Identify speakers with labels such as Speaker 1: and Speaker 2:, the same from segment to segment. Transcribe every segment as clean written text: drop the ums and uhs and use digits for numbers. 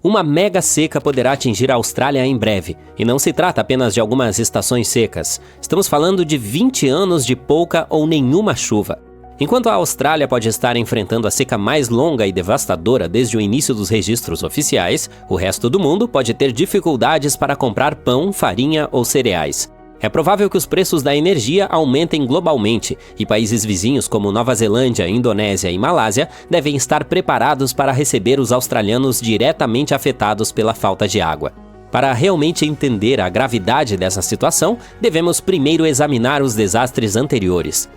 Speaker 1: Uma mega seca poderá atingir a Austrália em breve, e não se trata apenas de algumas estações secas. Estamos falando de 20 anos de pouca ou nenhuma chuva. Enquanto a Austrália pode estar enfrentando a seca mais longa e devastadora desde o início dos registros oficiais, o resto do mundo pode ter dificuldades para comprar pão, farinha ou cereais. É provável que os preços da energia aumentem globalmente e países vizinhos como Nova Zelândia, Indonésia e Malásia devem estar preparados para receber os australianos diretamente afetados pela falta de água. Para realmente entender a gravidade dessa situação, devemos primeiro examinar os desastres anteriores.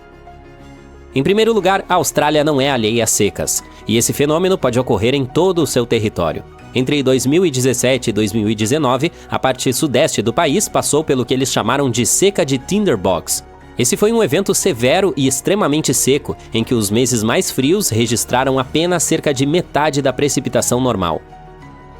Speaker 1: Em primeiro lugar, a Austrália não é alheia a secas, e esse fenômeno pode ocorrer em todo o seu território. Entre 2017 e 2019, a parte sudeste do país passou pelo que eles chamaram de seca de Tinderbox. Esse foi um evento severo e extremamente seco, em que os meses mais frios registraram apenas cerca de metade da precipitação normal.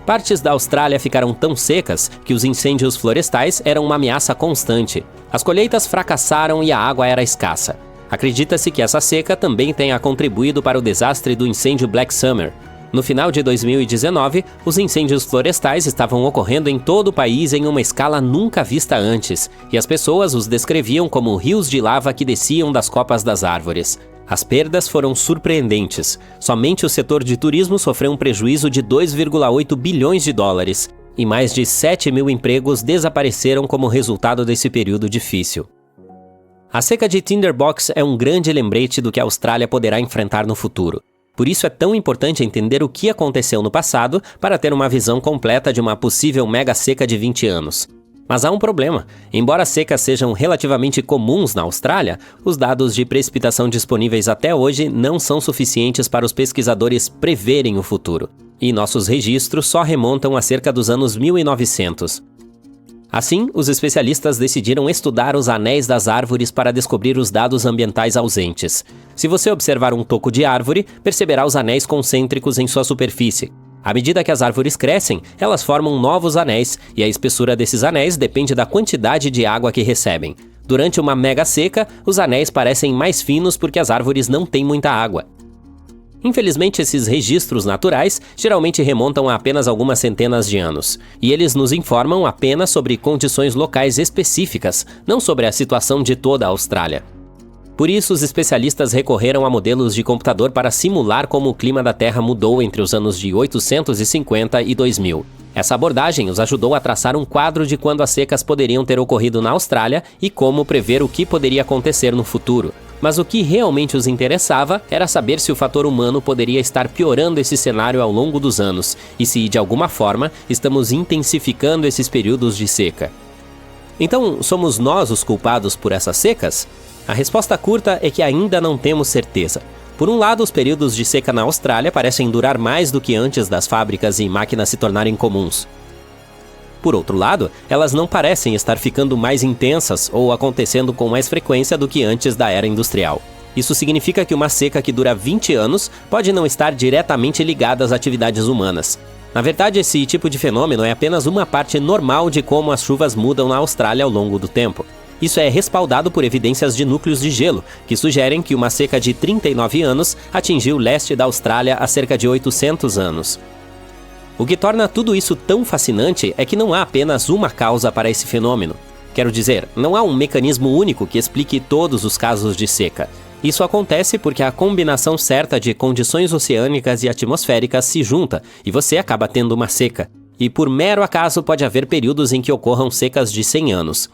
Speaker 1: Partes da Austrália ficaram tão secas que os incêndios florestais eram uma ameaça constante. As colheitas fracassaram e a água era escassa. Acredita-se que essa seca também tenha contribuído para o desastre do incêndio Black Summer. No final de 2019, os incêndios florestais estavam ocorrendo em todo o país em uma escala nunca vista antes, e as pessoas os descreviam como rios de lava que desciam das copas das árvores. As perdas foram surpreendentes. Somente o setor de turismo sofreu um prejuízo de 2,8 bilhões de dólares, e mais de 7 mil empregos desapareceram como resultado desse período difícil. A seca de Tinderbox é um grande lembrete do que a Austrália poderá enfrentar no futuro. Por isso é tão importante entender o que aconteceu no passado para ter uma visão completa de uma possível mega seca de 20 anos. Mas há um problema. Embora secas sejam relativamente comuns na Austrália, os dados de precipitação disponíveis até hoje não são suficientes para os pesquisadores preverem o futuro. E nossos registros só remontam a cerca dos anos 1900. Assim, os especialistas decidiram estudar os anéis das árvores para descobrir os dados ambientais ausentes. Se você observar um toco de árvore, perceberá os anéis concêntricos em sua superfície. À medida que as árvores crescem, elas formam novos anéis, e a espessura desses anéis depende da quantidade de água que recebem. Durante uma mega seca, os anéis parecem mais finos porque as árvores não têm muita água. Infelizmente, esses registros naturais geralmente remontam a apenas algumas centenas de anos, e eles nos informam apenas sobre condições locais específicas, não sobre a situação de toda a Austrália. Por isso, os especialistas recorreram a modelos de computador para simular como o clima da Terra mudou entre os anos de 850 e 2000. Essa abordagem os ajudou a traçar um quadro de quando as secas poderiam ter ocorrido na Austrália e como prever o que poderia acontecer no futuro. Mas o que realmente os interessava era saber se o fator humano poderia estar piorando esse cenário ao longo dos anos e se, de alguma forma, estamos intensificando esses períodos de seca. Então, somos nós os culpados por essas secas? A resposta curta é que ainda não temos certeza. Por um lado, os períodos de seca na Austrália parecem durar mais do que antes das fábricas e máquinas se tornarem comuns. Por outro lado, elas não parecem estar ficando mais intensas ou acontecendo com mais frequência do que antes da era industrial. Isso significa que uma seca que dura 20 anos pode não estar diretamente ligada às atividades humanas. Na verdade, esse tipo de fenômeno é apenas uma parte normal de como as chuvas mudam na Austrália ao longo do tempo. Isso é respaldado por evidências de núcleos de gelo, que sugerem que uma seca de 39 anos atingiu o leste da Austrália há cerca de 800 anos. O que torna tudo isso tão fascinante é que não há apenas uma causa para esse fenômeno. Quero dizer, não há um mecanismo único que explique todos os casos de seca. Isso acontece porque a combinação certa de condições oceânicas e atmosféricas se junta e você acaba tendo uma seca. E por mero acaso pode haver períodos em que ocorram secas de 100 anos.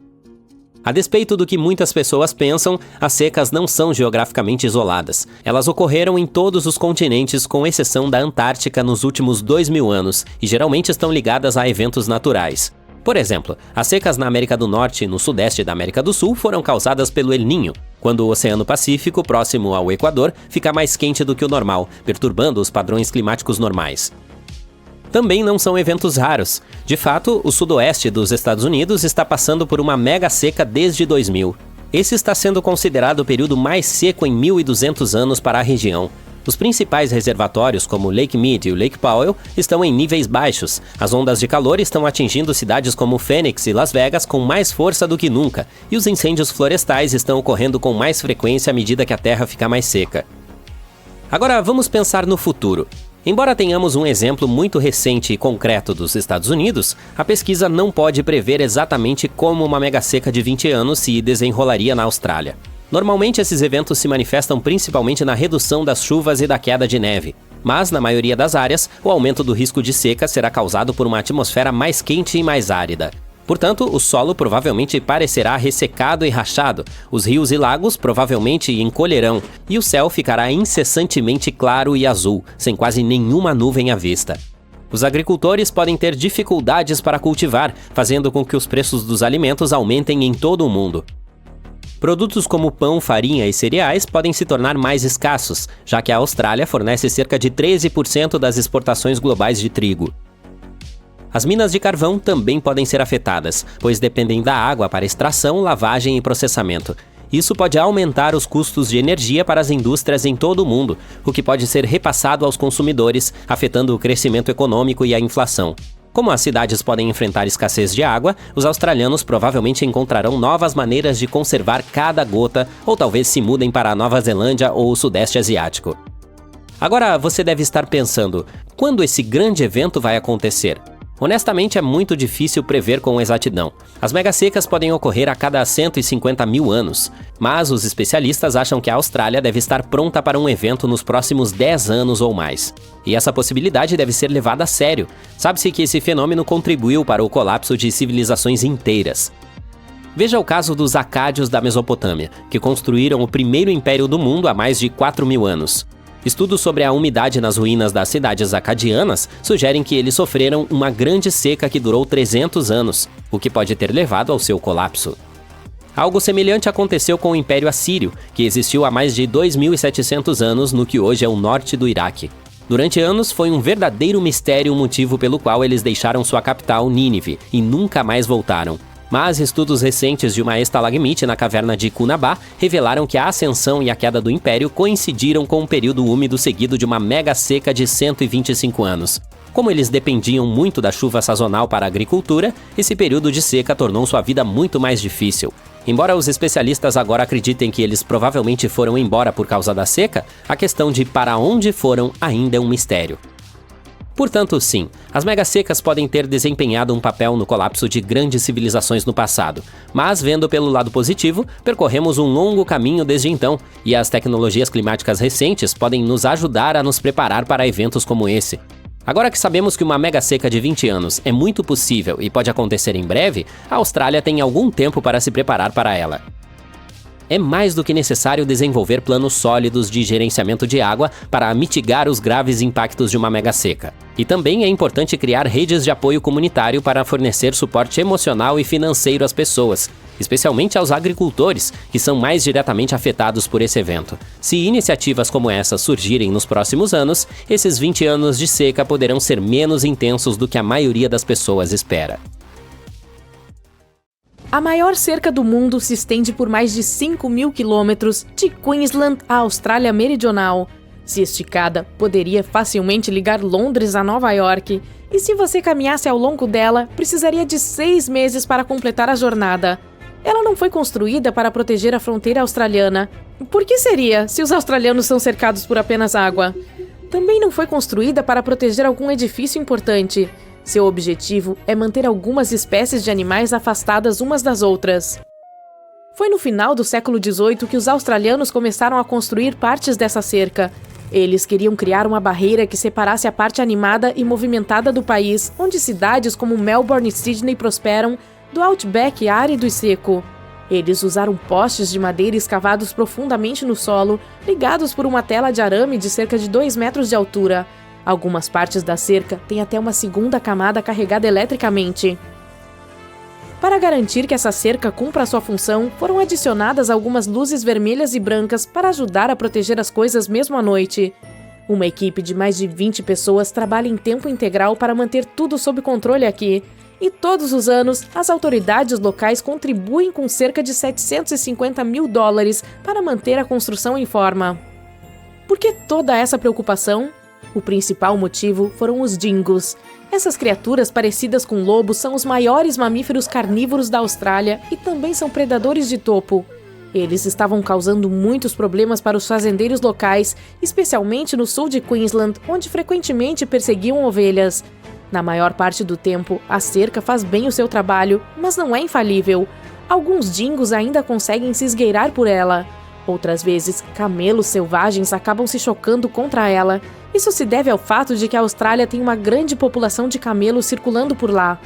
Speaker 1: A despeito do que muitas pessoas pensam, as secas não são geograficamente isoladas. Elas ocorreram em todos os continentes, com exceção da Antártica, nos últimos 2000 anos, e geralmente estão ligadas a eventos naturais. Por exemplo, as secas na América do Norte e no sudeste da América do Sul foram causadas pelo El Niño, quando o Oceano Pacífico, próximo ao Equador, fica mais quente do que o normal, perturbando os padrões climáticos normais. Também não são eventos raros. De fato, o sudoeste dos Estados Unidos está passando por uma mega seca desde 2000. Esse está sendo considerado o período mais seco em 1.200 anos para a região. Os principais reservatórios, como o Lake Mead e o Lake Powell, estão em níveis baixos. As ondas de calor estão atingindo cidades como Phoenix e Las Vegas com mais força do que nunca, e os incêndios florestais estão ocorrendo com mais frequência à medida que a Terra fica mais seca. Agora, vamos pensar no futuro. Embora tenhamos um exemplo muito recente e concreto dos Estados Unidos, a pesquisa não pode prever exatamente como uma mega seca de 20 anos se desenrolaria na Austrália. Normalmente esses eventos se manifestam principalmente na redução das chuvas e da queda de neve, mas na maioria das áreas, o aumento do risco de seca será causado por uma atmosfera mais quente e mais árida. Portanto, o solo provavelmente parecerá ressecado e rachado, os rios e lagos provavelmente encolherão, e o céu ficará incessantemente claro e azul, sem quase nenhuma nuvem à vista. Os agricultores podem ter dificuldades para cultivar, fazendo com que os preços dos alimentos aumentem em todo o mundo. Produtos como pão, farinha e cereais podem se tornar mais escassos, já que a Austrália fornece cerca de 13% das exportações globais de trigo. As minas de carvão também podem ser afetadas, pois dependem da água para extração, lavagem e processamento. Isso pode aumentar os custos de energia para as indústrias em todo o mundo, o que pode ser repassado aos consumidores, afetando o crescimento econômico e a inflação. Como as cidades podem enfrentar escassez de água, os australianos provavelmente encontrarão novas maneiras de conservar cada gota, ou talvez se mudem para a Nova Zelândia ou o Sudeste Asiático. Agora você deve estar pensando, quando esse grande evento vai acontecer? Honestamente, é muito difícil prever com exatidão. As megasecas podem ocorrer a cada 150 mil anos, mas os especialistas acham que a Austrália deve estar pronta para um evento nos próximos 10 anos ou mais. E essa possibilidade deve ser levada a sério. Sabe-se que esse fenômeno contribuiu para o colapso de civilizações inteiras. Veja o caso dos acádios da Mesopotâmia, que construíram o primeiro império do mundo há mais de 4.000 anos. Estudos sobre a umidade nas ruínas das cidades acadianas sugerem que eles sofreram uma grande seca que durou 300 anos, o que pode ter levado ao seu colapso. Algo semelhante aconteceu com o Império Assírio, que existiu há mais de 2.700 anos no que hoje é o norte do Iraque. Durante anos, foi um verdadeiro mistério o motivo pelo qual eles deixaram sua capital, Nínive, e nunca mais voltaram. Mas estudos recentes de uma estalagmite na caverna de Cunabá revelaram que a ascensão e a queda do império coincidiram com um período úmido seguido de uma mega seca de 125 anos. Como eles dependiam muito da chuva sazonal para a agricultura, esse período de seca tornou sua vida muito mais difícil. Embora os especialistas agora acreditem que eles provavelmente foram embora por causa da seca, a questão de para onde foram ainda é um mistério. Portanto, sim, as megasecas podem ter desempenhado um papel no colapso de grandes civilizações no passado, mas vendo pelo lado positivo, percorremos um longo caminho desde então, e as tecnologias climáticas recentes podem nos ajudar a nos preparar para eventos como esse. Agora que sabemos que uma mega seca de 20 anos é muito possível e pode acontecer em breve, a Austrália tem algum tempo para se preparar para ela. É mais do que necessário desenvolver planos sólidos de gerenciamento de água para mitigar os graves impactos de uma mega seca. E também é importante criar redes de apoio comunitário para fornecer suporte emocional e financeiro às pessoas, especialmente aos agricultores, que são mais diretamente afetados por esse evento. Se iniciativas como essa surgirem nos próximos anos, esses 20 anos de seca poderão ser menos intensos do que a maioria das pessoas espera.
Speaker 2: A maior cerca do mundo se estende por mais de 5.000 quilômetros de Queensland à Austrália Meridional. Se esticada, poderia facilmente ligar Londres a Nova York. E se você caminhasse ao longo dela, precisaria de 6 meses para completar a jornada. Ela não foi construída para proteger a fronteira australiana. Por que seria, se os australianos são cercados por apenas água? Também não foi construída para proteger algum edifício importante. Seu objetivo é manter algumas espécies de animais afastadas umas das outras. Foi no final do século XVIII que os australianos começaram a construir partes dessa cerca. Eles queriam criar uma barreira que separasse a parte animada e movimentada do país, onde cidades como Melbourne e Sydney prosperam, do outback árido e seco. Eles usaram postes de madeira escavados profundamente no solo, ligados por uma tela de arame de cerca de 2 metros de altura. Algumas partes da cerca têm até uma segunda camada carregada eletricamente. Para garantir que essa cerca cumpra sua função, foram adicionadas algumas luzes vermelhas e brancas para ajudar a proteger as coisas mesmo à noite. Uma equipe de mais de 20 pessoas trabalha em tempo integral para manter tudo sob controle aqui. E todos os anos, as autoridades locais contribuem com cerca de $750 mil para manter a construção em forma. Por que toda essa preocupação? O principal motivo foram os dingos. Essas criaturas parecidas com lobos são os maiores mamíferos carnívoros da Austrália e também são predadores de topo. Eles estavam causando muitos problemas para os fazendeiros locais, especialmente no sul de Queensland, onde frequentemente perseguiam ovelhas. Na maior parte do tempo, a cerca faz bem o seu trabalho, mas não é infalível. Alguns dingos ainda conseguem se esgueirar por ela. Outras vezes, camelos selvagens acabam se chocando contra ela. Isso se deve ao fato de que a Austrália tem uma grande população de camelos circulando por lá.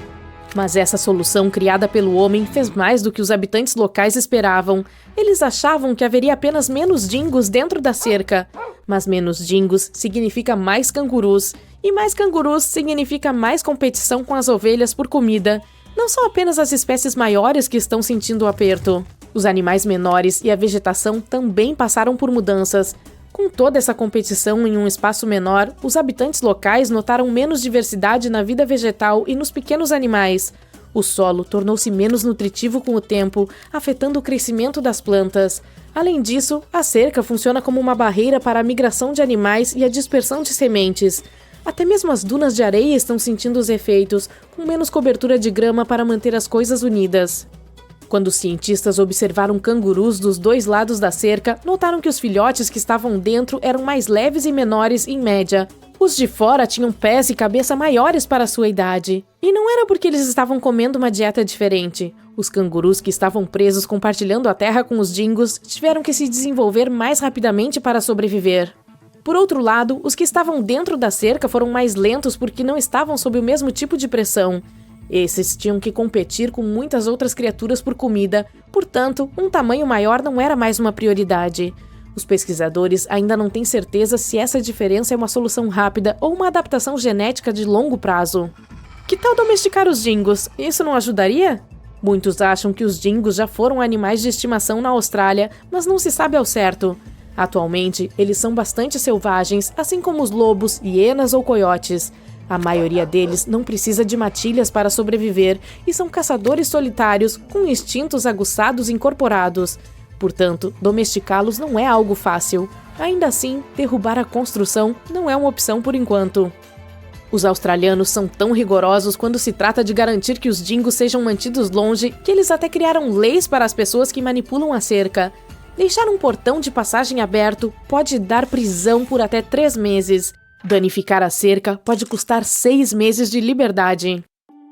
Speaker 2: Mas essa solução criada pelo homem fez mais do que os habitantes locais esperavam. Eles achavam que haveria apenas menos dingos dentro da cerca. Mas menos dingos significa mais cangurus. E mais cangurus significa mais competição com as ovelhas por comida. Não são apenas as espécies maiores que estão sentindo o aperto. Os animais menores e a vegetação também passaram por mudanças. Com toda essa competição em um espaço menor, os habitantes locais notaram menos diversidade na vida vegetal e nos pequenos animais. O solo tornou-se menos nutritivo com o tempo, afetando o crescimento das plantas. Além disso, a cerca funciona como uma barreira para a migração de animais e a dispersão de sementes. Até mesmo as dunas de areia estão sentindo os efeitos, com menos cobertura de grama para manter as coisas unidas. Quando os cientistas observaram cangurus dos dois lados da cerca, notaram que os filhotes que estavam dentro eram mais leves e menores em média. Os de fora tinham pés e cabeça maiores para sua idade. E não era porque eles estavam comendo uma dieta diferente. Os cangurus que estavam presos compartilhando a terra com os dingos tiveram que se desenvolver mais rapidamente para sobreviver. Por outro lado, os que estavam dentro da cerca foram mais lentos porque não estavam sob o mesmo tipo de pressão. Esses tinham que competir com muitas outras criaturas por comida, portanto, um tamanho maior não era mais uma prioridade. Os pesquisadores ainda não têm certeza se essa diferença é uma solução rápida ou uma adaptação genética de longo prazo. Que tal domesticar os dingos? Isso não ajudaria? Muitos acham que os dingos já foram animais de estimação na Austrália, mas não se sabe ao certo. Atualmente, eles são bastante selvagens, assim como os lobos, hienas ou coiotes. A maioria deles não precisa de matilhas para sobreviver e são caçadores solitários com instintos aguçados incorporados. Portanto, domesticá-los não é algo fácil. Ainda assim, derrubar a construção não é uma opção por enquanto. Os australianos são tão rigorosos quando se trata de garantir que os dingos sejam mantidos longe que eles até criaram leis para as pessoas que manipulam a cerca. Deixar um portão de passagem aberto pode dar prisão por até 3 meses. Danificar a cerca pode custar 6 meses de liberdade.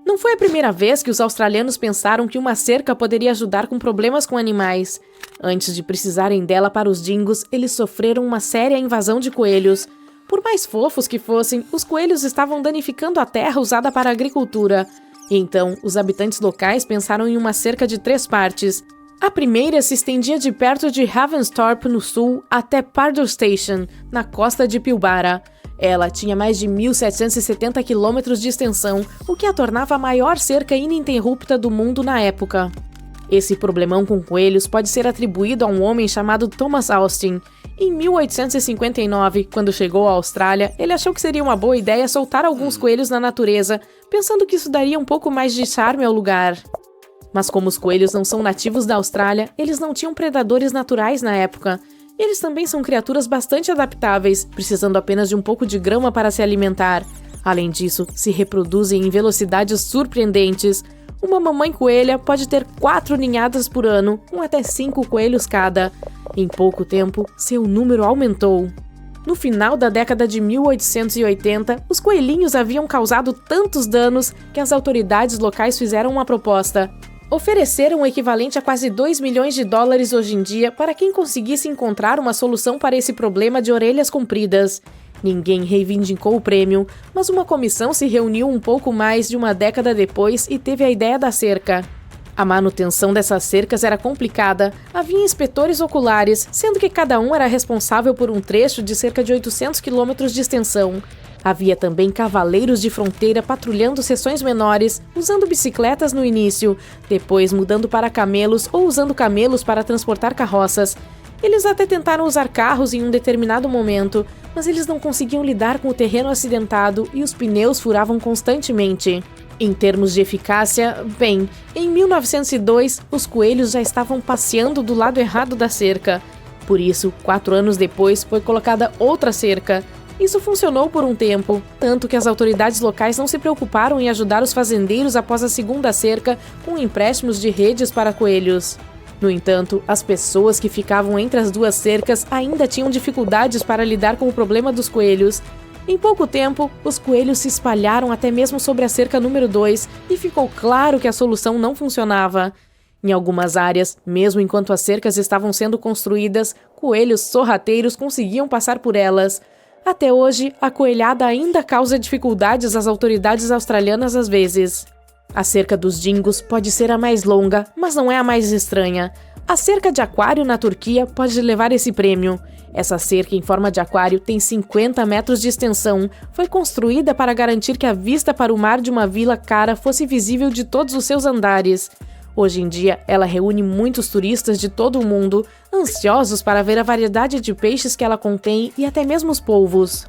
Speaker 2: Não foi a primeira vez que os australianos pensaram que uma cerca poderia ajudar com problemas com animais. Antes de precisarem dela para os dingos, eles sofreram uma séria invasão de coelhos. Por mais fofos que fossem, os coelhos estavam danificando a terra usada para a agricultura. Então, os habitantes locais pensaram em uma cerca de 3 partes. A primeira se estendia de perto de Ravensthorpe, no sul, até Pardo Station, na costa de Pilbara. Ela tinha mais de 1.770 quilômetros de extensão, o que a tornava a maior cerca ininterrupta do mundo na época. Esse problemão com coelhos pode ser atribuído a um homem chamado Thomas Austin. Em 1859, quando chegou à Austrália, ele achou que seria uma boa ideia soltar alguns coelhos na natureza, pensando que isso daria um pouco mais de charme ao lugar. Mas como os coelhos não são nativos da Austrália, eles não tinham predadores naturais na época. Eles também são criaturas bastante adaptáveis, precisando apenas de um pouco de grama para se alimentar. Além disso, se reproduzem em velocidades surpreendentes. Uma mamãe coelha pode ter 4 ninhadas por ano, com até 5 coelhos cada. Em pouco tempo, seu número aumentou. No final da década de 1880, os coelhinhos haviam causado tantos danos que as autoridades locais fizeram uma proposta. Ofereceram o equivalente a quase 2 milhões de dólares hoje em dia para quem conseguisse encontrar uma solução para esse problema de orelhas compridas. Ninguém reivindicou o prêmio, mas uma comissão se reuniu um pouco mais de uma década depois e teve a ideia da cerca. A manutenção dessas cercas era complicada, havia inspetores oculares, sendo que cada um era responsável por um trecho de cerca de 800 quilômetros de extensão. Havia também cavaleiros de fronteira patrulhando seções menores, usando bicicletas no início, depois mudando para camelos ou usando camelos para transportar carroças. Eles até tentaram usar carros em um determinado momento, mas eles não conseguiam lidar com o terreno acidentado e os pneus furavam constantemente. Em termos de eficácia, bem, em 1902, os coelhos já estavam passeando do lado errado da cerca. Por isso, 4 anos depois, foi colocada outra cerca. Isso funcionou por um tempo, tanto que as autoridades locais não se preocuparam em ajudar os fazendeiros após a segunda cerca com empréstimos de redes para coelhos. No entanto, as pessoas que ficavam entre as duas cercas ainda tinham dificuldades para lidar com o problema dos coelhos. Em pouco tempo, os coelhos se espalharam até mesmo sobre a cerca número 2 e ficou claro que a solução não funcionava. Em algumas áreas, mesmo enquanto as cercas estavam sendo construídas, coelhos sorrateiros conseguiam passar por elas. Até hoje, a coelhada ainda causa dificuldades às autoridades australianas às vezes. A cerca dos dingos pode ser a mais longa, mas não é a mais estranha. A cerca de aquário na Turquia pode levar esse prêmio. Essa cerca em forma de aquário tem 50 metros de extensão. Foi construída para garantir que a vista para o mar de uma vila cara fosse visível de todos os seus andares. Hoje em dia, ela reúne muitos turistas de todo o mundo, ansiosos para ver a variedade de peixes que ela contém e até mesmo os polvos.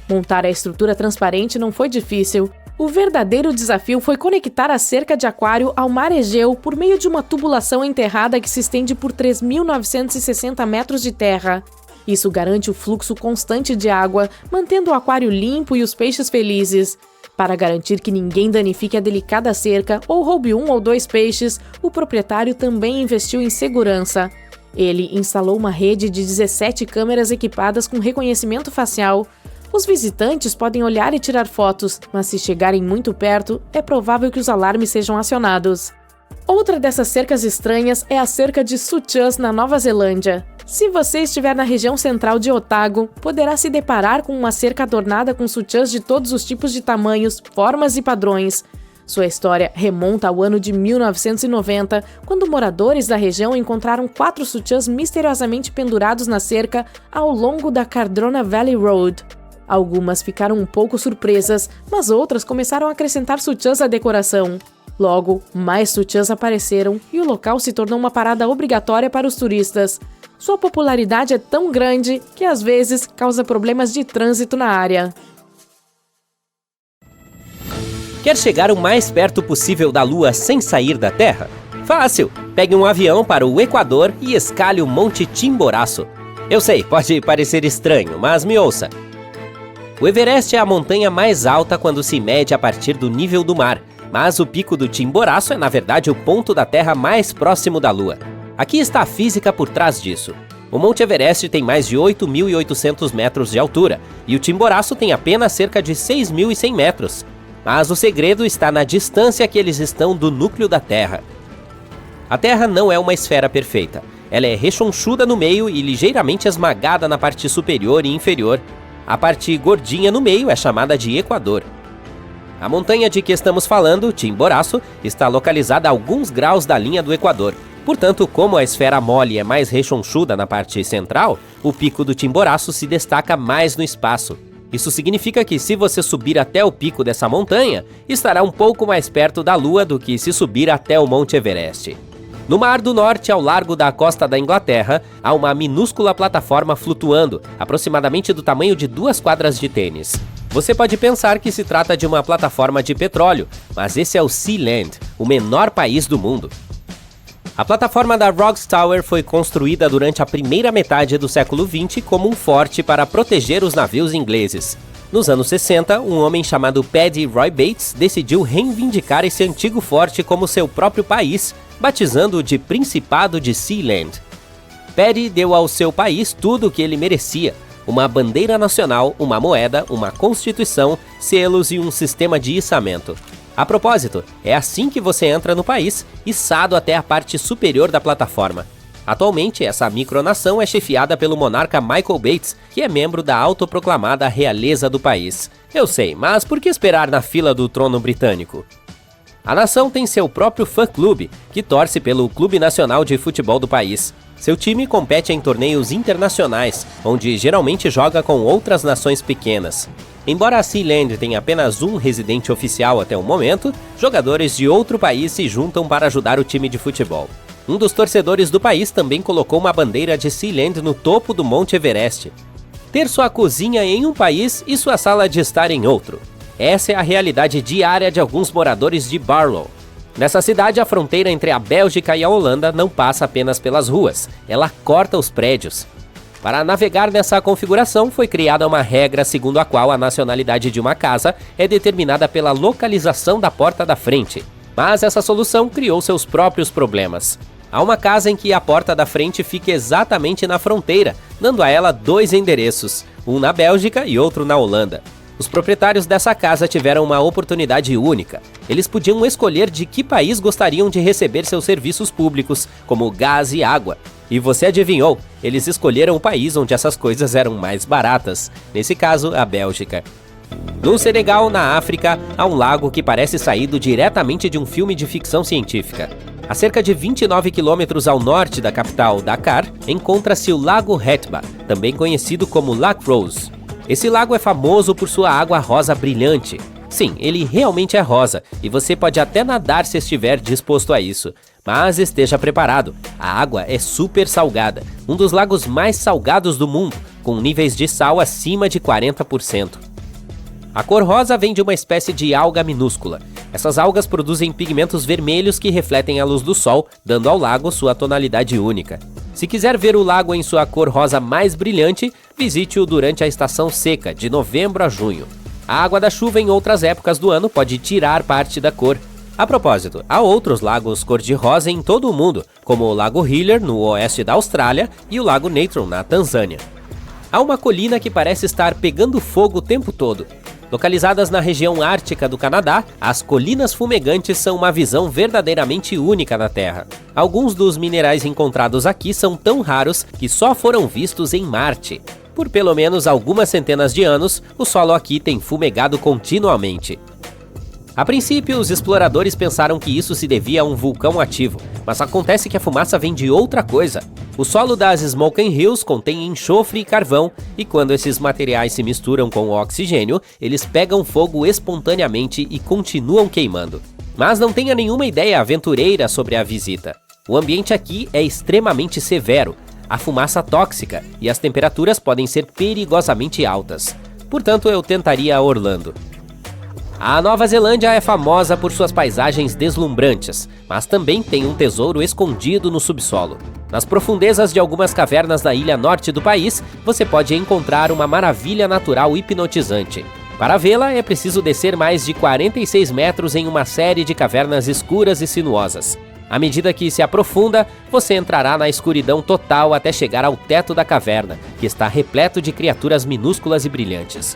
Speaker 2: Montar a estrutura transparente não foi difícil. O verdadeiro desafio foi conectar a cerca de aquário ao mar Egeu por meio de uma tubulação enterrada que se estende por 3.960 metros de terra. Isso garante o fluxo constante de água, mantendo o aquário limpo e os peixes felizes. Para garantir que ninguém danifique a delicada cerca ou roube 1 ou 2 peixes, o proprietário também investiu em segurança. Ele instalou uma rede de 17 câmeras equipadas com reconhecimento facial. Os visitantes podem olhar e tirar fotos, mas se chegarem muito perto, é provável que os alarmes sejam acionados. Outra dessas cercas estranhas é a cerca de Suchas, na Nova Zelândia. Se você estiver na região central de Otago, poderá se deparar com uma cerca adornada com sutiãs de todos os tipos de tamanhos, formas e padrões. Sua história remonta ao ano de 1990, quando moradores da região encontraram 4 sutiãs misteriosamente pendurados na cerca ao longo da Cardrona Valley Road. Algumas ficaram um pouco surpresas, mas outras começaram a acrescentar sutiãs à decoração. Logo, mais sutiãs apareceram e o local se tornou uma parada obrigatória para os turistas. Sua popularidade é tão grande que às vezes causa problemas de trânsito na área.
Speaker 1: Quer chegar o mais perto possível da Lua sem sair da Terra? Fácil! Pegue um avião para o Equador e escale o Monte Chimborazo. Eu sei, pode parecer estranho, mas me ouça. O Everest é a montanha mais alta quando se mede a partir do nível do mar, mas o pico do Chimborazo é, na verdade, o ponto da Terra mais próximo da Lua. Aqui está a física por trás disso. O Monte Everest tem mais de 8.800 metros de altura e o Chimborazo tem apenas cerca de 6.100 metros. Mas o segredo está na distância que eles estão do núcleo da Terra. A Terra não é uma esfera perfeita. Ela é rechonchuda no meio e ligeiramente esmagada na parte superior e inferior. A parte gordinha no meio é chamada de Equador. A montanha de que estamos falando, Chimborazo, está localizada a alguns graus da linha do Equador. Portanto, como a esfera mole é mais rechonchuda na parte central, o pico do Chimborazo se destaca mais no espaço. Isso significa que se você subir até o pico dessa montanha, estará um pouco mais perto da Lua do que se subir até o Monte Everest. No Mar do Norte, ao largo da costa da Inglaterra, há uma minúscula plataforma flutuando, aproximadamente do tamanho de 2 quadras de tênis. Você pode pensar que se trata de uma plataforma de petróleo, mas esse é o Sealand, o menor país do mundo. A plataforma da Rogge Tower foi construída durante a primeira metade do século XX como um forte para proteger os navios ingleses. Nos anos 60, um homem chamado Paddy Roy Bates decidiu reivindicar esse antigo forte como seu próprio país, batizando-o de Principado de Sealand. Paddy deu ao seu país tudo o que ele merecia: uma bandeira nacional, uma moeda, uma constituição, selos e um sistema de içamento. A propósito, é assim que você entra no país, içado até a parte superior da plataforma. Atualmente, essa micronação é chefiada pelo monarca Michael Bates, que é membro da autoproclamada realeza do país. Eu sei, mas por que esperar na fila do trono britânico? A nação tem seu próprio fã-clube, que torce pelo Clube Nacional de Futebol do país. Seu time compete em torneios internacionais, onde geralmente joga com outras nações pequenas. Embora a Sealand tenha apenas um residente oficial até o momento, jogadores de outro país se juntam para ajudar o time de futebol. Um dos torcedores do país também colocou uma bandeira de Sealand no topo do Monte Everest. Ter sua cozinha em um país e sua sala de estar em outro. Essa é a realidade diária de alguns moradores de Barlow. Nessa cidade, a fronteira entre a Bélgica e a Holanda não passa apenas pelas ruas, ela corta os prédios. Para navegar nessa configuração, foi criada uma regra segundo a qual a nacionalidade de uma casa é determinada pela localização da porta da frente. Mas essa solução criou seus próprios problemas. Há uma casa em que a porta da frente fica exatamente na fronteira, dando a ela 2 endereços, um na Bélgica e outro na Holanda. Os proprietários dessa casa tiveram uma oportunidade única. Eles podiam escolher de que país gostariam de receber seus serviços públicos, como gás e água. E você adivinhou, eles escolheram o país onde essas coisas eram mais baratas, nesse caso, a Bélgica. No Senegal, na África, há um lago que parece saído diretamente de um filme de ficção científica. A cerca de 29 quilômetros ao norte da capital, Dakar, encontra-se o Lago Hetba, também conhecido como Lac Rose. Esse lago é famoso por sua água rosa brilhante. Sim, ele realmente é rosa, e você pode até nadar se estiver disposto a isso. Mas esteja preparado, a água é super salgada, um dos lagos mais salgados do mundo, com níveis de sal acima de 40%. A cor rosa vem de uma espécie de alga minúscula. Essas algas produzem pigmentos vermelhos que refletem a luz do sol, dando ao lago sua tonalidade única. Se quiser ver o lago em sua cor rosa mais brilhante, visite-o durante a estação seca, de novembro a junho. A água da chuva em outras épocas do ano pode tirar parte da cor. A propósito, há outros lagos cor-de-rosa em todo o mundo, como o Lago Hiller, no oeste da Austrália, e o Lago Natron, na Tanzânia. Há uma colina que parece estar pegando fogo o tempo todo. Localizadas na região ártica do Canadá, as colinas fumegantes são uma visão verdadeiramente única na Terra. Alguns dos minerais encontrados aqui são tão raros que só foram vistos em Marte. Por pelo menos algumas centenas de anos, o solo aqui tem fumegado continuamente. A princípio, os exploradores pensaram que isso se devia a um vulcão ativo, mas acontece que a fumaça vem de outra coisa. O solo das Smoking Hills contém enxofre e carvão, e quando esses materiais se misturam com o oxigênio, eles pegam fogo espontaneamente e continuam queimando. Mas não tenha nenhuma ideia aventureira sobre a visita. O ambiente aqui é extremamente severo, há fumaça tóxica e as temperaturas podem ser perigosamente altas. Portanto, eu tentaria Orlando. A Nova Zelândia é famosa por suas paisagens deslumbrantes, mas também tem um tesouro escondido no subsolo. Nas profundezas de algumas cavernas na ilha norte do país, você pode encontrar uma maravilha natural hipnotizante. Para vê-la, é preciso descer mais de 46 metros em uma série de cavernas escuras e sinuosas. À medida que se aprofunda, você entrará na escuridão total até chegar ao teto da caverna, que está repleto de criaturas minúsculas e brilhantes.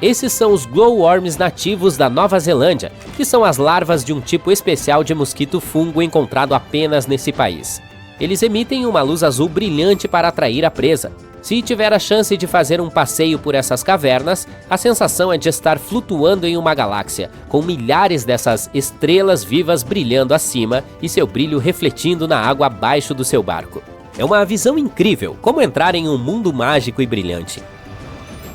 Speaker 1: Esses são os glowworms nativos da Nova Zelândia, que são as larvas de um tipo especial de mosquito-fungo encontrado apenas nesse país. Eles emitem uma luz azul brilhante para atrair a presa. Se tiver a chance de fazer um passeio por essas cavernas, a sensação é de estar flutuando em uma galáxia, com milhares dessas estrelas vivas brilhando acima e seu brilho refletindo na água abaixo do seu barco. É uma visão incrível, como entrar em um mundo mágico e brilhante.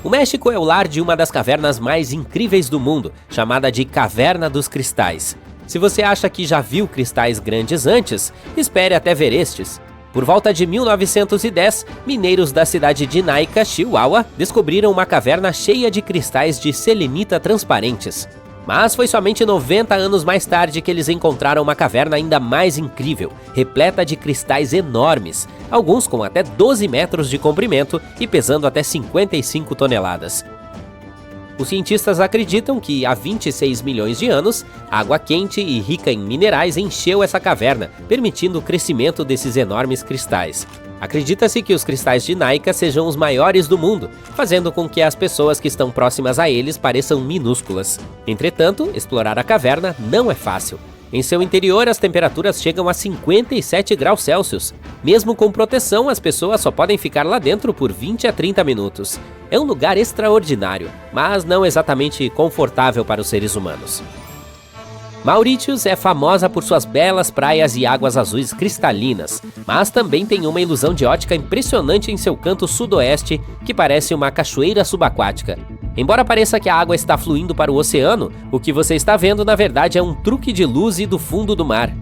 Speaker 1: O México é o lar de uma das cavernas mais incríveis do mundo, chamada de Caverna dos Cristais. Se você acha que já viu cristais grandes antes, espere até ver estes. Por volta de 1910, mineiros da cidade de Naica, Chihuahua, descobriram uma caverna cheia de cristais de selenita transparentes. Mas foi somente 90 anos mais tarde que eles encontraram uma caverna ainda mais incrível, repleta de cristais enormes, alguns com até 12 metros de comprimento e pesando até 55 toneladas. Os cientistas acreditam que há 26 milhões de anos, água quente e rica em minerais encheu essa caverna, permitindo o crescimento desses enormes cristais. Acredita-se que os cristais de Naica sejam os maiores do mundo, fazendo com que as pessoas que estão próximas a eles pareçam minúsculas. Entretanto, explorar a caverna não é fácil. Em seu interior, as temperaturas chegam a 57 graus Celsius. Mesmo com proteção, as pessoas só podem ficar lá dentro por 20 a 30 minutos. É um lugar extraordinário, mas não exatamente confortável para os seres humanos. Mauritius é famosa por suas belas praias e águas azuis cristalinas, mas também tem uma ilusão de ótica impressionante em seu canto sudoeste, que parece uma cachoeira subaquática. Embora pareça que a água está fluindo para o oceano, o que você está vendo na verdade é um truque de luz do fundo do mar.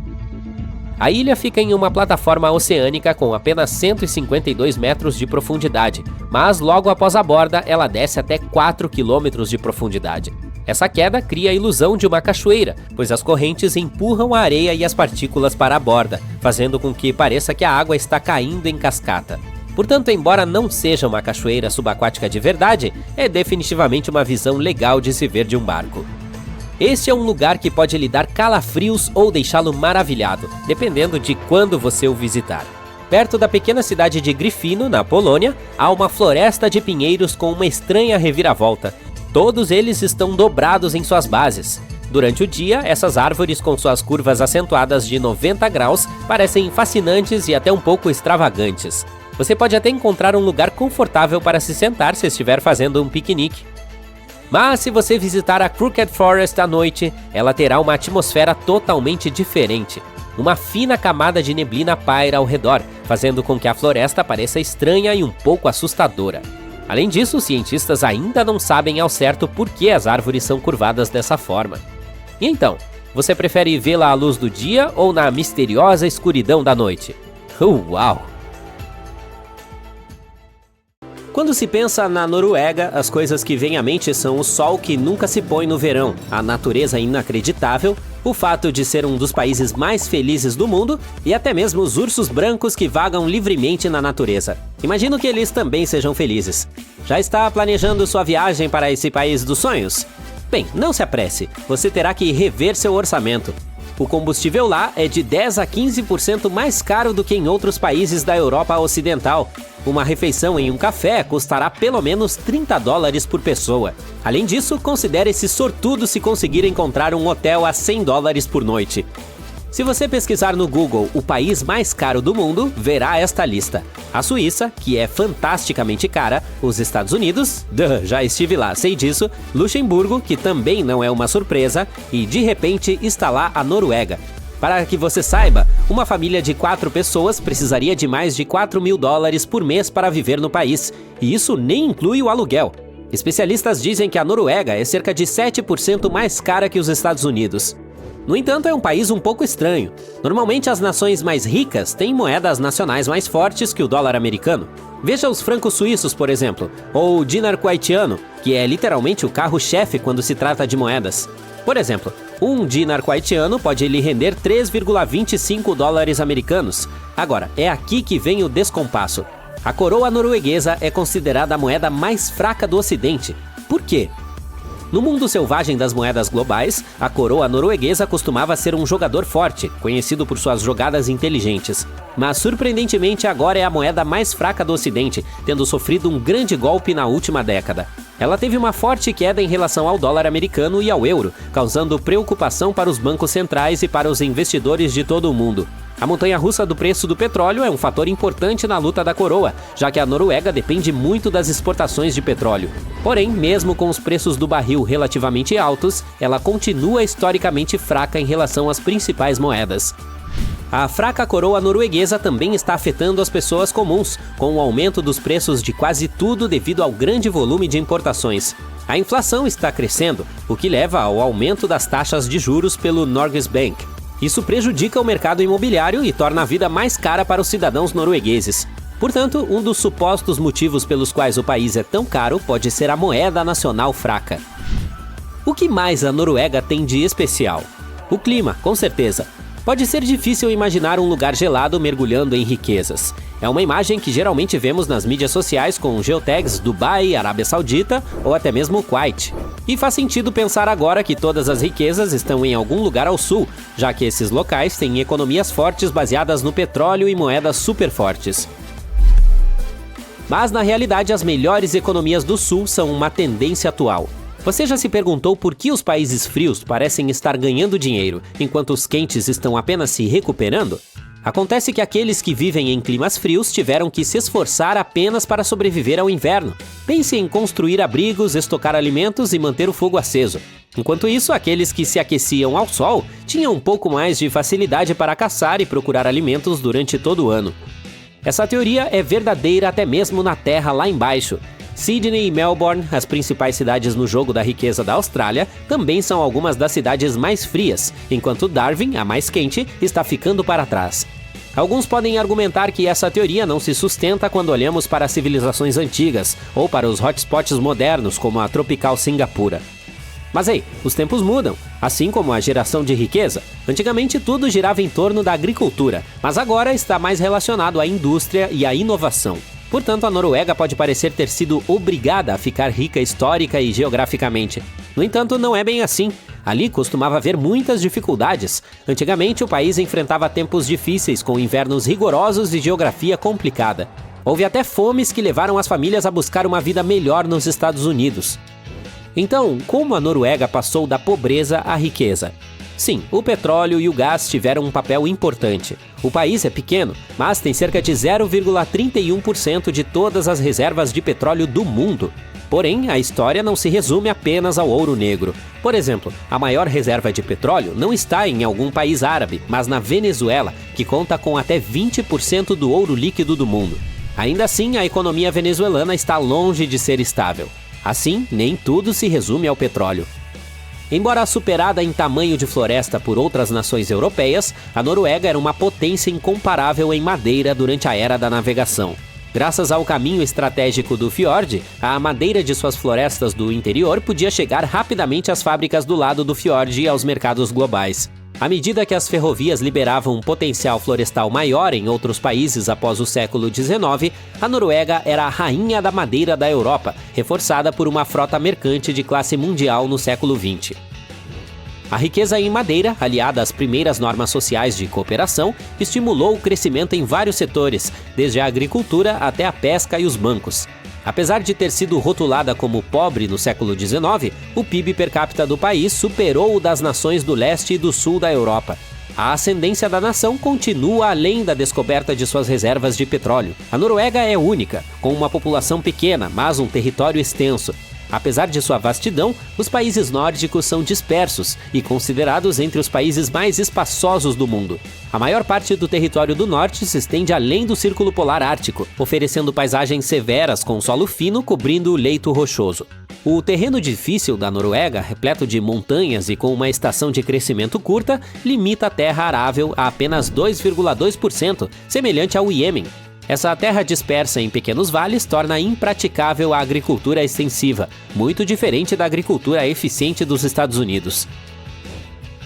Speaker 1: A ilha fica em uma plataforma oceânica com apenas 152 metros de profundidade, mas logo após a borda ela desce até 4 quilômetros de profundidade. Essa queda cria a ilusão de uma cachoeira, pois as correntes empurram a areia e as partículas para a borda, fazendo com que pareça que a água está caindo em cascata. Portanto, embora não seja uma cachoeira subaquática de verdade, é definitivamente uma visão legal de se ver de um barco. Este é um lugar que pode lhe dar calafrios ou deixá-lo maravilhado, dependendo de quando você o visitar. Perto da pequena cidade de Gryfino, na Polônia, há uma floresta de pinheiros com uma estranha reviravolta. Todos eles estão dobrados em suas bases. Durante o dia, essas árvores com suas curvas acentuadas de 90 graus parecem fascinantes e até um pouco extravagantes. Você pode até encontrar um lugar confortável para se sentar se estiver fazendo um piquenique. Mas se você visitar a Crooked Forest à noite, ela terá uma atmosfera totalmente diferente. Uma fina camada de neblina paira ao redor, fazendo com que a floresta pareça estranha e um pouco assustadora. Além disso, os cientistas ainda não sabem ao certo por que as árvores são curvadas dessa forma. E então, você prefere vê-la à luz do dia ou na misteriosa escuridão da noite? Uau! Quando se pensa na Noruega, as coisas que vêm à mente são o sol que nunca se põe no verão, a natureza inacreditável, o fato de ser um dos países mais felizes do mundo e até mesmo os ursos brancos que vagam livremente na natureza. Imagino que eles também sejam felizes. Já está planejando sua viagem para esse país dos sonhos? Bem, não se apresse, você terá que rever seu orçamento. O combustível lá é de 10 a 15% mais caro do que em outros países da Europa Ocidental. Uma refeição em um café custará pelo menos $30 por pessoa. Além disso, considere-se sortudo se conseguir encontrar um hotel a $100 por noite. Se você pesquisar no Google o país mais caro do mundo, verá esta lista. A Suíça, que é fantasticamente cara, os Estados Unidos, já estive lá, sei disso, Luxemburgo, que também não é uma surpresa, e de repente está lá a Noruega. Para que você saiba, uma família de 4 pessoas precisaria de mais de $4.000 por mês para viver no país, e isso nem inclui o aluguel. Especialistas dizem que a Noruega é cerca de 7% mais cara que os Estados Unidos. No entanto, é um país um pouco estranho. Normalmente, as nações mais ricas têm moedas nacionais mais fortes que o dólar americano. Veja os francos suíços, por exemplo, ou o dinar kuwaitiano, que é literalmente o carro-chefe quando se trata de moedas. Por exemplo, um dinar kuwaitiano pode lhe render $3,25 americanos. Agora, é aqui que vem o descompasso. A coroa norueguesa é considerada a moeda mais fraca do Ocidente. Por quê? No mundo selvagem das moedas globais, a coroa norueguesa costumava ser um jogador forte, conhecido por suas jogadas inteligentes. Mas, surpreendentemente, agora é a moeda mais fraca do Ocidente, tendo sofrido um grande golpe na última década. Ela teve uma forte queda em relação ao dólar americano e ao euro, causando preocupação para os bancos centrais e para os investidores de todo o mundo. A montanha-russa do preço do petróleo é um fator importante na luta da coroa, já que a Noruega depende muito das exportações de petróleo. Porém, mesmo com os preços do barril relativamente altos, ela continua historicamente fraca em relação às principais moedas. A fraca coroa norueguesa também está afetando as pessoas comuns, com o aumento dos preços de quase tudo devido ao grande volume de importações. A inflação está crescendo, o que leva ao aumento das taxas de juros pelo Norges Bank. Isso prejudica o mercado imobiliário e torna a vida mais cara para os cidadãos noruegueses. Portanto, um dos supostos motivos pelos quais o país é tão caro pode ser a moeda nacional fraca. O que mais a Noruega tem de especial? O clima, com certeza. Pode ser difícil imaginar um lugar gelado mergulhando em riquezas. É uma imagem que geralmente vemos nas mídias sociais com geotags Dubai, Arábia Saudita ou até mesmo Kuwait. E faz sentido pensar agora que todas as riquezas estão em algum lugar ao sul, já que esses locais têm economias fortes baseadas no petróleo e moedas super fortes. Mas na realidade as melhores economias do sul são uma tendência atual. Você já se perguntou por que os países frios parecem estar ganhando dinheiro, enquanto os quentes estão apenas se recuperando? Acontece que aqueles que vivem em climas frios tiveram que se esforçar apenas para sobreviver ao inverno. Pense em construir abrigos, estocar alimentos e manter o fogo aceso. Enquanto isso, aqueles que se aqueciam ao sol tinham um pouco mais de facilidade para caçar e procurar alimentos durante todo o ano. Essa teoria é verdadeira até mesmo na Terra lá embaixo. Sydney e Melbourne, as principais cidades no jogo da riqueza da Austrália, também são algumas das cidades mais frias, enquanto Darwin, a mais quente, está ficando para trás. Alguns podem argumentar que essa teoria não se sustenta quando olhamos para as civilizações antigas ou para os hotspots modernos como a tropical Singapura. Mas os tempos mudam, assim como a geração de riqueza. Antigamente tudo girava em torno da agricultura, mas agora está mais relacionado à indústria e à inovação. Portanto, a Noruega pode parecer ter sido obrigada a ficar rica histórica e geograficamente. No entanto, não é bem assim. Ali costumava haver muitas dificuldades. Antigamente, o país enfrentava tempos difíceis, com invernos rigorosos e geografia complicada. Houve até fomes que levaram as famílias a buscar uma vida melhor nos Estados Unidos. Então, como a Noruega passou da pobreza à riqueza? Sim, o petróleo e o gás tiveram um papel importante. O país é pequeno, mas tem cerca de 0,31% de todas as reservas de petróleo do mundo. Porém, a história não se resume apenas ao ouro negro. Por exemplo, a maior reserva de petróleo não está em algum país árabe, mas na Venezuela, que conta com até 20% do ouro líquido do mundo. Ainda assim, a economia venezuelana está longe de ser estável. Assim, nem tudo se resume ao petróleo. Embora superada em tamanho de floresta por outras nações europeias, a Noruega era uma potência incomparável em madeira durante a era da navegação. Graças ao caminho estratégico do fiord, a madeira de suas florestas do interior podia chegar rapidamente às fábricas do lado do fiord e aos mercados globais. À medida que as ferrovias liberavam um potencial florestal maior em outros países após o século XIX, a Noruega era a rainha da madeira da Europa, reforçada por uma frota mercante de classe mundial no século XX. A riqueza em madeira, aliada às primeiras normas sociais de cooperação, estimulou o crescimento em vários setores, desde a agricultura até a pesca e os bancos. Apesar de ter sido rotulada como pobre no século XIX, o PIB per capita do país superou o das nações do leste e do sul da Europa. A ascendência da nação continua além da descoberta de suas reservas de petróleo. A Noruega é única, com uma população pequena, mas um território extenso. Apesar de sua vastidão, os países nórdicos são dispersos e considerados entre os países mais espaçosos do mundo. A maior parte do território do norte se estende além do Círculo Polar Ártico, oferecendo paisagens severas com solo fino cobrindo o leito rochoso. O terreno difícil da Noruega, repleto de montanhas e com uma estação de crescimento curta, limita a terra arável a apenas 2,2%, semelhante ao Iêmen. Essa terra dispersa em pequenos vales torna impraticável a agricultura extensiva, muito diferente da agricultura eficiente dos Estados Unidos.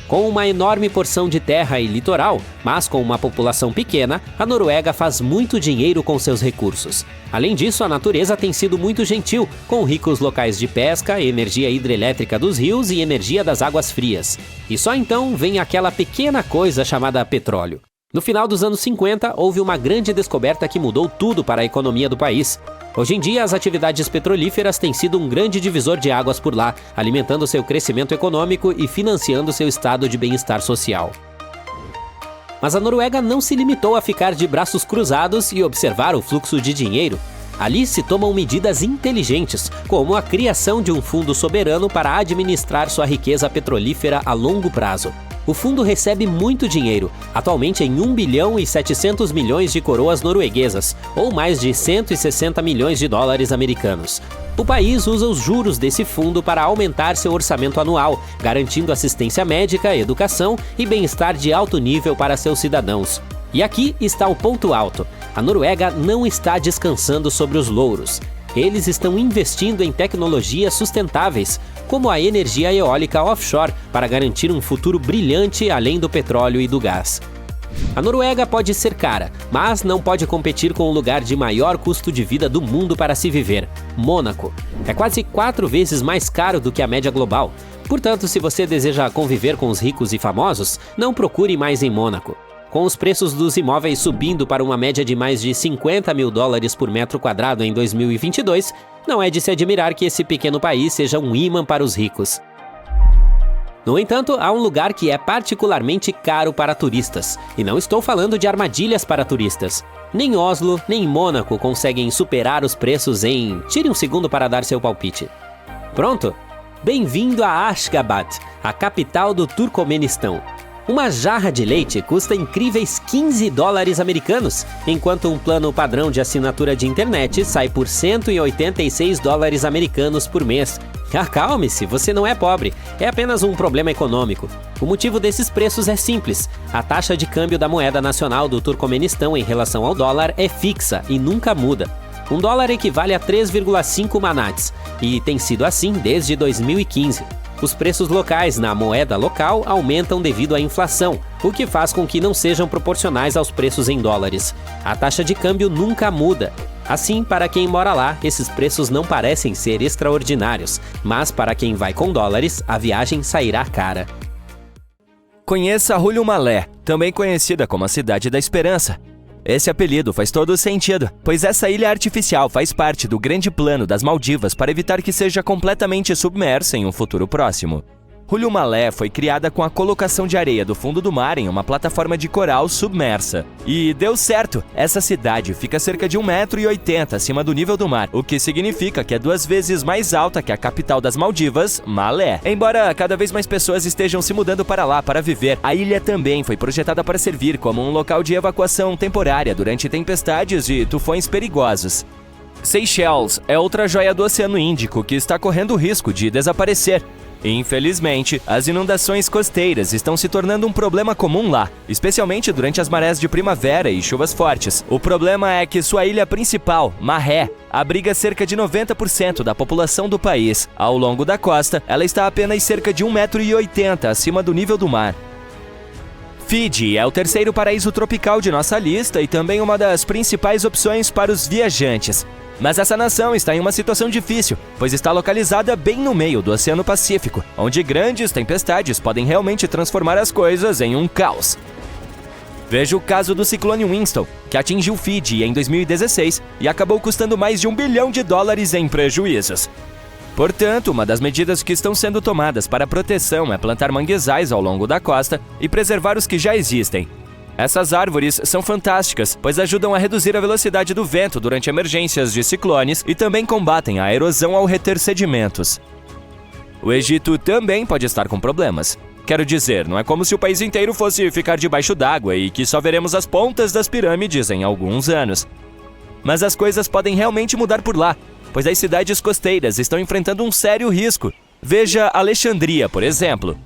Speaker 1: Com uma enorme porção de terra e litoral, mas com uma população pequena, a Noruega faz muito dinheiro com seus recursos. Além disso, a natureza tem sido muito gentil, com ricos locais de pesca, energia hidrelétrica dos rios e energia das águas frias. E só então vem aquela pequena coisa chamada petróleo. No final dos anos 50, houve uma grande descoberta que mudou tudo para a economia do país. Hoje em dia, as atividades petrolíferas têm sido um grande divisor de águas por lá, alimentando seu crescimento econômico e financiando seu estado de bem-estar social. Mas a Noruega não se limitou a ficar de braços cruzados e observar o fluxo de dinheiro. Ali se tomam medidas inteligentes, como a criação de um fundo soberano para administrar sua riqueza petrolífera a longo prazo. O fundo recebe muito dinheiro, atualmente em 1 bilhão e 700 milhões de coroas norueguesas, ou mais de 160 milhões de dólares americanos. O país usa os juros desse fundo para aumentar seu orçamento anual, garantindo assistência médica, educação e bem-estar de alto nível para seus cidadãos. E aqui está o ponto alto. A Noruega não está descansando sobre os louros. Eles estão investindo em tecnologias sustentáveis, como a energia eólica offshore, para garantir um futuro brilhante além do petróleo e do gás. A Noruega pode ser cara, mas não pode competir com o lugar de maior custo de vida do mundo para se viver, Mônaco. É quase 4 vezes mais caro do que a média global. Portanto, se você deseja conviver com os ricos e famosos, não procure mais em Mônaco. Com os preços dos imóveis subindo para uma média de mais de 50 mil dólares por metro quadrado em 2022, não é de se admirar que esse pequeno país seja um imã para os ricos. No entanto, há um lugar que é particularmente caro para turistas, e não estou falando de armadilhas para turistas. Nem Oslo, nem Mônaco conseguem superar os preços em... Tire um segundo para dar seu palpite. Pronto? Bem-vindo a Ashgabat, a capital do Turcomenistão. Uma jarra de leite custa incríveis 15 dólares americanos, enquanto um plano padrão de assinatura de internet sai por 186 dólares americanos por mês. Acalme-se, você não é pobre, é apenas um problema econômico. O motivo desses preços é simples. A taxa de câmbio da moeda nacional do Turcomenistão em relação ao dólar é fixa e nunca muda. Um dólar equivale a 3,5 manates, e tem sido assim desde 2015. Os preços locais na moeda local aumentam devido à inflação, o que faz com que não sejam proporcionais aos preços em dólares. A taxa de câmbio nunca muda. Assim, para quem mora lá, esses preços não parecem ser extraordinários, mas para quem vai com dólares, a viagem sairá cara.
Speaker 3: Conheça Hulho Malé, também conhecida como a Cidade da Esperança. Esse apelido faz todo sentido, pois essa ilha artificial faz parte do grande plano das Maldivas para evitar que seja completamente submersa em um futuro próximo. Hulho Malé foi criada com a colocação de areia do fundo do mar em uma plataforma de coral submersa. E deu certo! Essa cidade fica cerca de 1,80 m acima do nível do mar, o que significa que é 2 vezes mais alta que a capital das Maldivas, Malé. Embora cada vez mais pessoas estejam se mudando para lá para viver, a ilha também foi projetada para servir como um local de evacuação temporária durante tempestades e tufões perigosos. Seychelles é outra joia do Oceano Índico que está correndo o risco de desaparecer. Infelizmente, as inundações costeiras estão se tornando um problema comum lá, especialmente durante as marés de primavera e chuvas fortes. O problema é que sua ilha principal, Mahé, abriga cerca de 90% da população do país. Ao longo da costa, ela está apenas cerca de 1,80 m acima do nível do mar. Fiji é o terceiro paraíso tropical de nossa lista e também uma das principais opções para os viajantes. Mas essa nação está em uma situação difícil, pois está localizada bem no meio do Oceano Pacífico, onde grandes tempestades podem realmente transformar as coisas em um caos. Veja o caso do ciclone Winston, que atingiu Fiji em 2016 e acabou custando mais de $1 bilhão em prejuízos. Portanto, uma das medidas que estão sendo tomadas para a proteção é plantar manguezais ao longo da costa e preservar os que já existem. Essas árvores são fantásticas, pois ajudam a reduzir a velocidade do vento durante emergências de ciclones e também combatem a erosão ao reter sedimentos. O Egito também pode estar com problemas. Quero dizer, não é como se o país inteiro fosse ficar debaixo d'água e que só veremos as pontas das pirâmides em alguns anos. Mas as coisas podem realmente mudar por lá, pois as cidades costeiras estão enfrentando um sério risco. Veja Alexandria, por exemplo.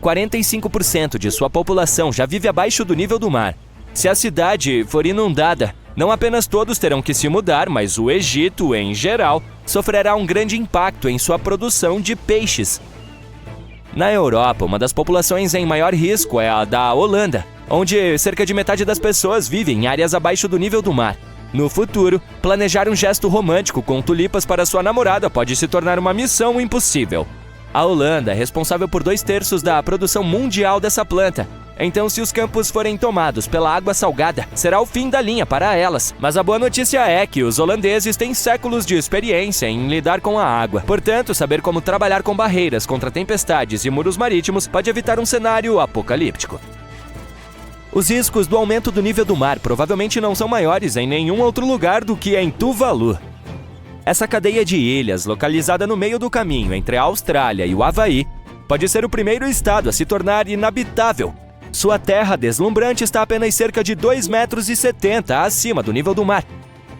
Speaker 3: 45% de sua população já vive abaixo do nível do mar. Se a cidade for inundada, não apenas todos terão que se mudar, mas o Egito, em geral, sofrerá um grande impacto em sua produção de peixes. Na Europa, uma das populações em maior risco é a da Holanda, onde cerca de metade das pessoas vivem em áreas abaixo do nível do mar. No futuro, planejar um gesto romântico com tulipas para sua namorada pode se tornar uma missão impossível. A Holanda é responsável por 2/3 da produção mundial dessa planta. Então, se os campos forem tomados pela água salgada, será o fim da linha para elas. Mas a boa notícia é que os holandeses têm séculos de experiência em lidar com a água. Portanto, saber como trabalhar com barreiras contra tempestades e muros marítimos pode evitar um cenário apocalíptico. Os riscos do aumento do nível do mar provavelmente não são maiores em nenhum outro lugar do que em Tuvalu. Essa cadeia de ilhas, localizada no meio do caminho entre a Austrália e o Havaí, pode ser o primeiro estado a se tornar inabitável. Sua terra deslumbrante está apenas cerca de 2,70 m acima do nível do mar.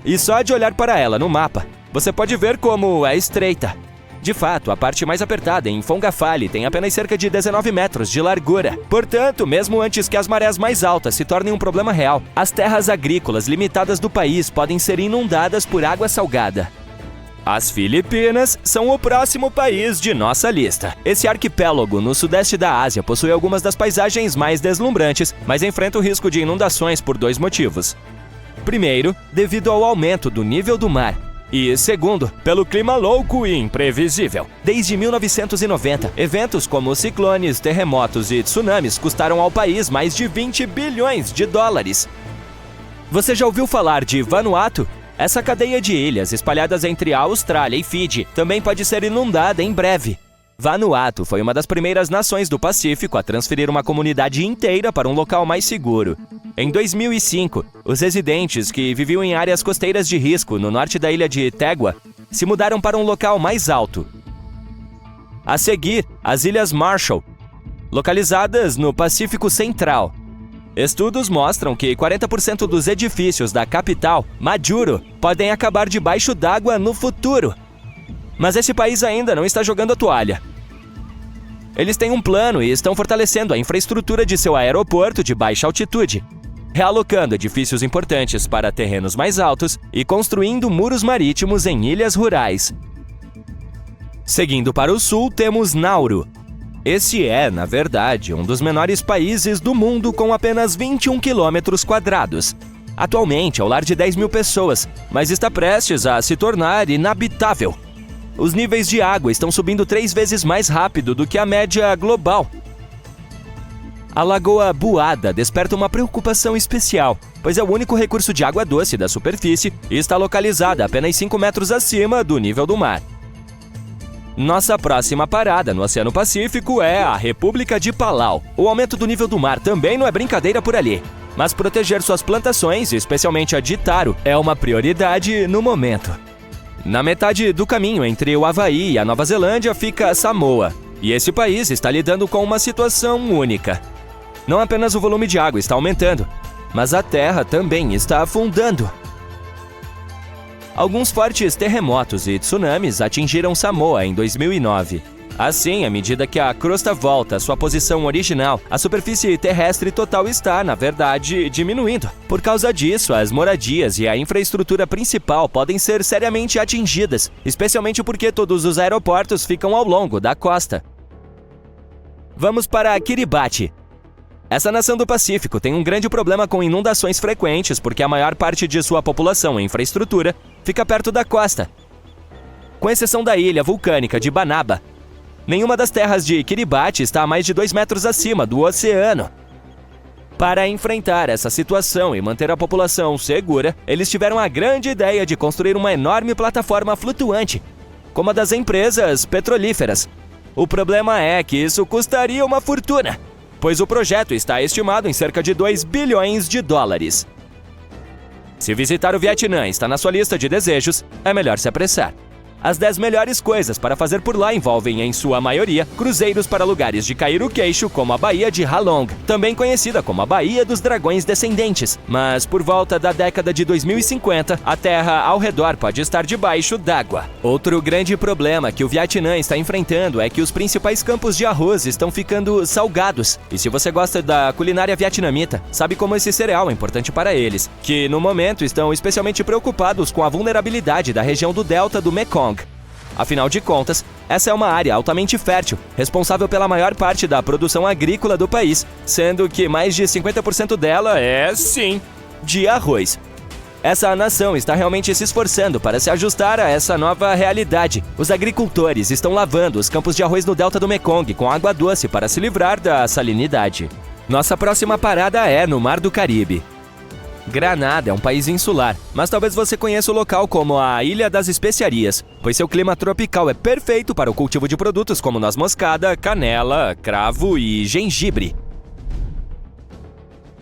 Speaker 3: E só de olhar para ela no mapa, você pode ver como é estreita. De fato, a parte mais apertada, em Fongafale, tem apenas cerca de 19 metros de largura. Portanto, mesmo antes que as marés mais altas se tornem um problema real, as terras agrícolas limitadas do país podem ser inundadas por água salgada. As Filipinas são o próximo país de nossa lista. Esse arquipélago no sudeste da Ásia possui algumas das paisagens mais deslumbrantes, mas enfrenta o risco de inundações por 2 motivos. Primeiro, devido ao aumento do nível do mar. E segundo, pelo clima louco e imprevisível. Desde 1990, eventos como ciclones, terremotos e tsunamis custaram ao país mais de $20 bilhões. Você já ouviu falar de Vanuatu? Essa cadeia de ilhas, espalhadas entre a Austrália e Fiji, também pode ser inundada em breve. Vanuatu foi uma das primeiras nações do Pacífico a transferir uma comunidade inteira para um local mais seguro. Em 2005, os residentes que viviam em áreas costeiras de risco no norte da ilha de Tegua se mudaram para um local mais alto. A seguir, as Ilhas Marshall, localizadas no Pacífico Central. Estudos mostram que 40% dos edifícios da capital, Majuro, podem acabar debaixo d'água no futuro. Mas esse país ainda não está jogando a toalha. Eles têm um plano e estão fortalecendo a infraestrutura de seu aeroporto de baixa altitude, realocando edifícios importantes para terrenos mais altos e construindo muros marítimos em ilhas rurais. Seguindo para o sul, temos Nauru. Esse é, na verdade, um dos menores países do mundo com apenas 21 km². Atualmente é o lar de 10 mil pessoas, mas está prestes a se tornar inabitável. Os níveis de água estão subindo 3 vezes mais rápido do que a média global. A Lagoa Buada desperta uma preocupação especial, pois é o único recurso de água doce da superfície e está localizada apenas 5 metros acima do nível do mar. Nossa próxima parada no Oceano Pacífico é a República de Palau. O aumento do nível do mar também não é brincadeira por ali, mas proteger suas plantações, especialmente a de taro, é uma prioridade no momento. Na metade do caminho entre o Havaí e a Nova Zelândia fica Samoa, e esse país está lidando com uma situação única. Não apenas o volume de água está aumentando, mas a terra também está afundando. Alguns fortes terremotos e tsunamis atingiram Samoa em 2009. Assim, à medida que a crosta volta à sua posição original, a superfície terrestre total está, na verdade, diminuindo. Por causa disso, as moradias e a infraestrutura principal podem ser seriamente atingidas, especialmente porque todos os aeroportos ficam ao longo da costa. Vamos para Kiribati. Essa nação do Pacífico tem um grande problema com inundações frequentes porque a maior parte de sua população e infraestrutura fica perto da costa. Com exceção da ilha vulcânica de Banaba, nenhuma das terras de Kiribati está a mais de 2 metros acima do oceano. Para enfrentar essa situação e manter a população segura, eles tiveram a grande ideia de construir uma enorme plataforma flutuante, como a das empresas petrolíferas. O problema é que isso custaria uma fortuna, pois o projeto está estimado em cerca de 2 bilhões de dólares. Se visitar o Vietnã está na sua lista de desejos, é melhor se apressar. As 10 melhores coisas para fazer por lá envolvem, em sua maioria, cruzeiros para lugares de cair o queixo, como a Baía de Halong, também conhecida como a Baía dos Dragões Descendentes. Mas, por volta da década de 2050, a terra ao redor pode estar debaixo d'água. Outro grande problema que o Vietnã está enfrentando é que os principais campos de arroz estão ficando salgados. E se você gosta da culinária vietnamita, sabe como esse cereal é importante para eles, que no momento estão especialmente preocupados com a vulnerabilidade da região do delta do Mekong. Afinal de contas, essa é uma área altamente fértil, responsável pela maior parte da produção agrícola do país, sendo que mais de 50% dela é, sim, de arroz. Essa nação está realmente se esforçando para se ajustar a essa nova realidade. Os agricultores estão lavando os campos de arroz no delta do Mekong com água doce para se livrar da salinidade. Nossa próxima parada é no Mar do Caribe. Granada é um país insular, mas talvez você conheça o local como a Ilha das Especiarias, pois seu clima tropical é perfeito para o cultivo de produtos como noz moscada, canela, cravo e gengibre.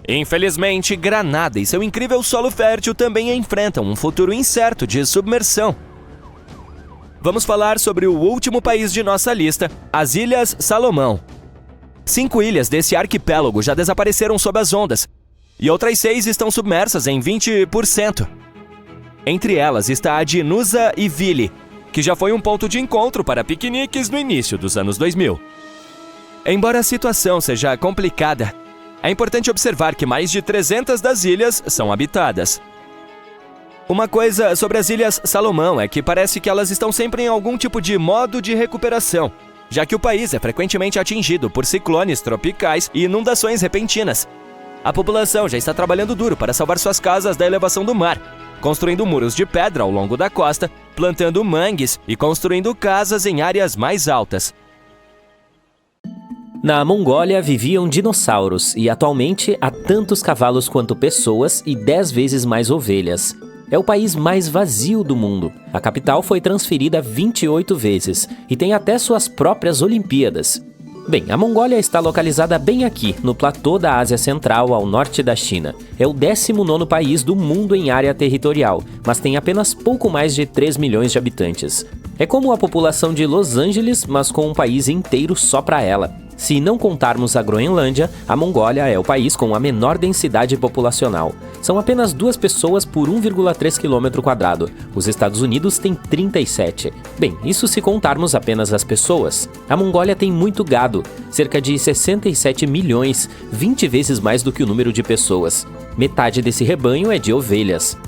Speaker 3: Infelizmente, Granada e seu incrível solo fértil também enfrentam um futuro incerto de submersão. Vamos falar sobre o último país de nossa lista, as Ilhas Salomão. 5 ilhas desse arquipélago já desapareceram sob as ondas, e outras 6 estão submersas em 20%. Entre elas está a de Nusa e Vili, que já foi um ponto de encontro para piqueniques no início dos anos 2000. Embora a situação seja complicada, é importante observar que mais de 300 das ilhas são habitadas. Uma coisa sobre as Ilhas Salomão é que parece que elas estão sempre em algum tipo de modo de recuperação, já que o país é frequentemente atingido por ciclones tropicais e inundações repentinas. A população já está trabalhando duro para salvar suas casas da elevação do mar, construindo muros de pedra ao longo da costa, plantando mangues e construindo casas em áreas mais altas.
Speaker 1: Na Mongólia viviam dinossauros e atualmente há tantos cavalos quanto pessoas e 10 vezes mais ovelhas. É o país mais vazio do mundo. A capital foi transferida 28 vezes e tem até suas próprias Olimpíadas. Bem, a Mongólia está localizada bem aqui, no platô da Ásia Central, ao norte da China. É o 19º país do mundo em área territorial, mas tem apenas pouco mais de 3 milhões de habitantes. É como a população de Los Angeles, mas com um país inteiro só para ela. Se não contarmos a Groenlândia, a Mongólia é o país com a menor densidade populacional. São apenas 2 pessoas por 1,3 km². Os Estados Unidos têm 37. Bem, isso se contarmos apenas as pessoas. A Mongólia tem muito gado, cerca de 67 milhões, 20 vezes mais do que o número de pessoas. Metade desse rebanho é de ovelhas.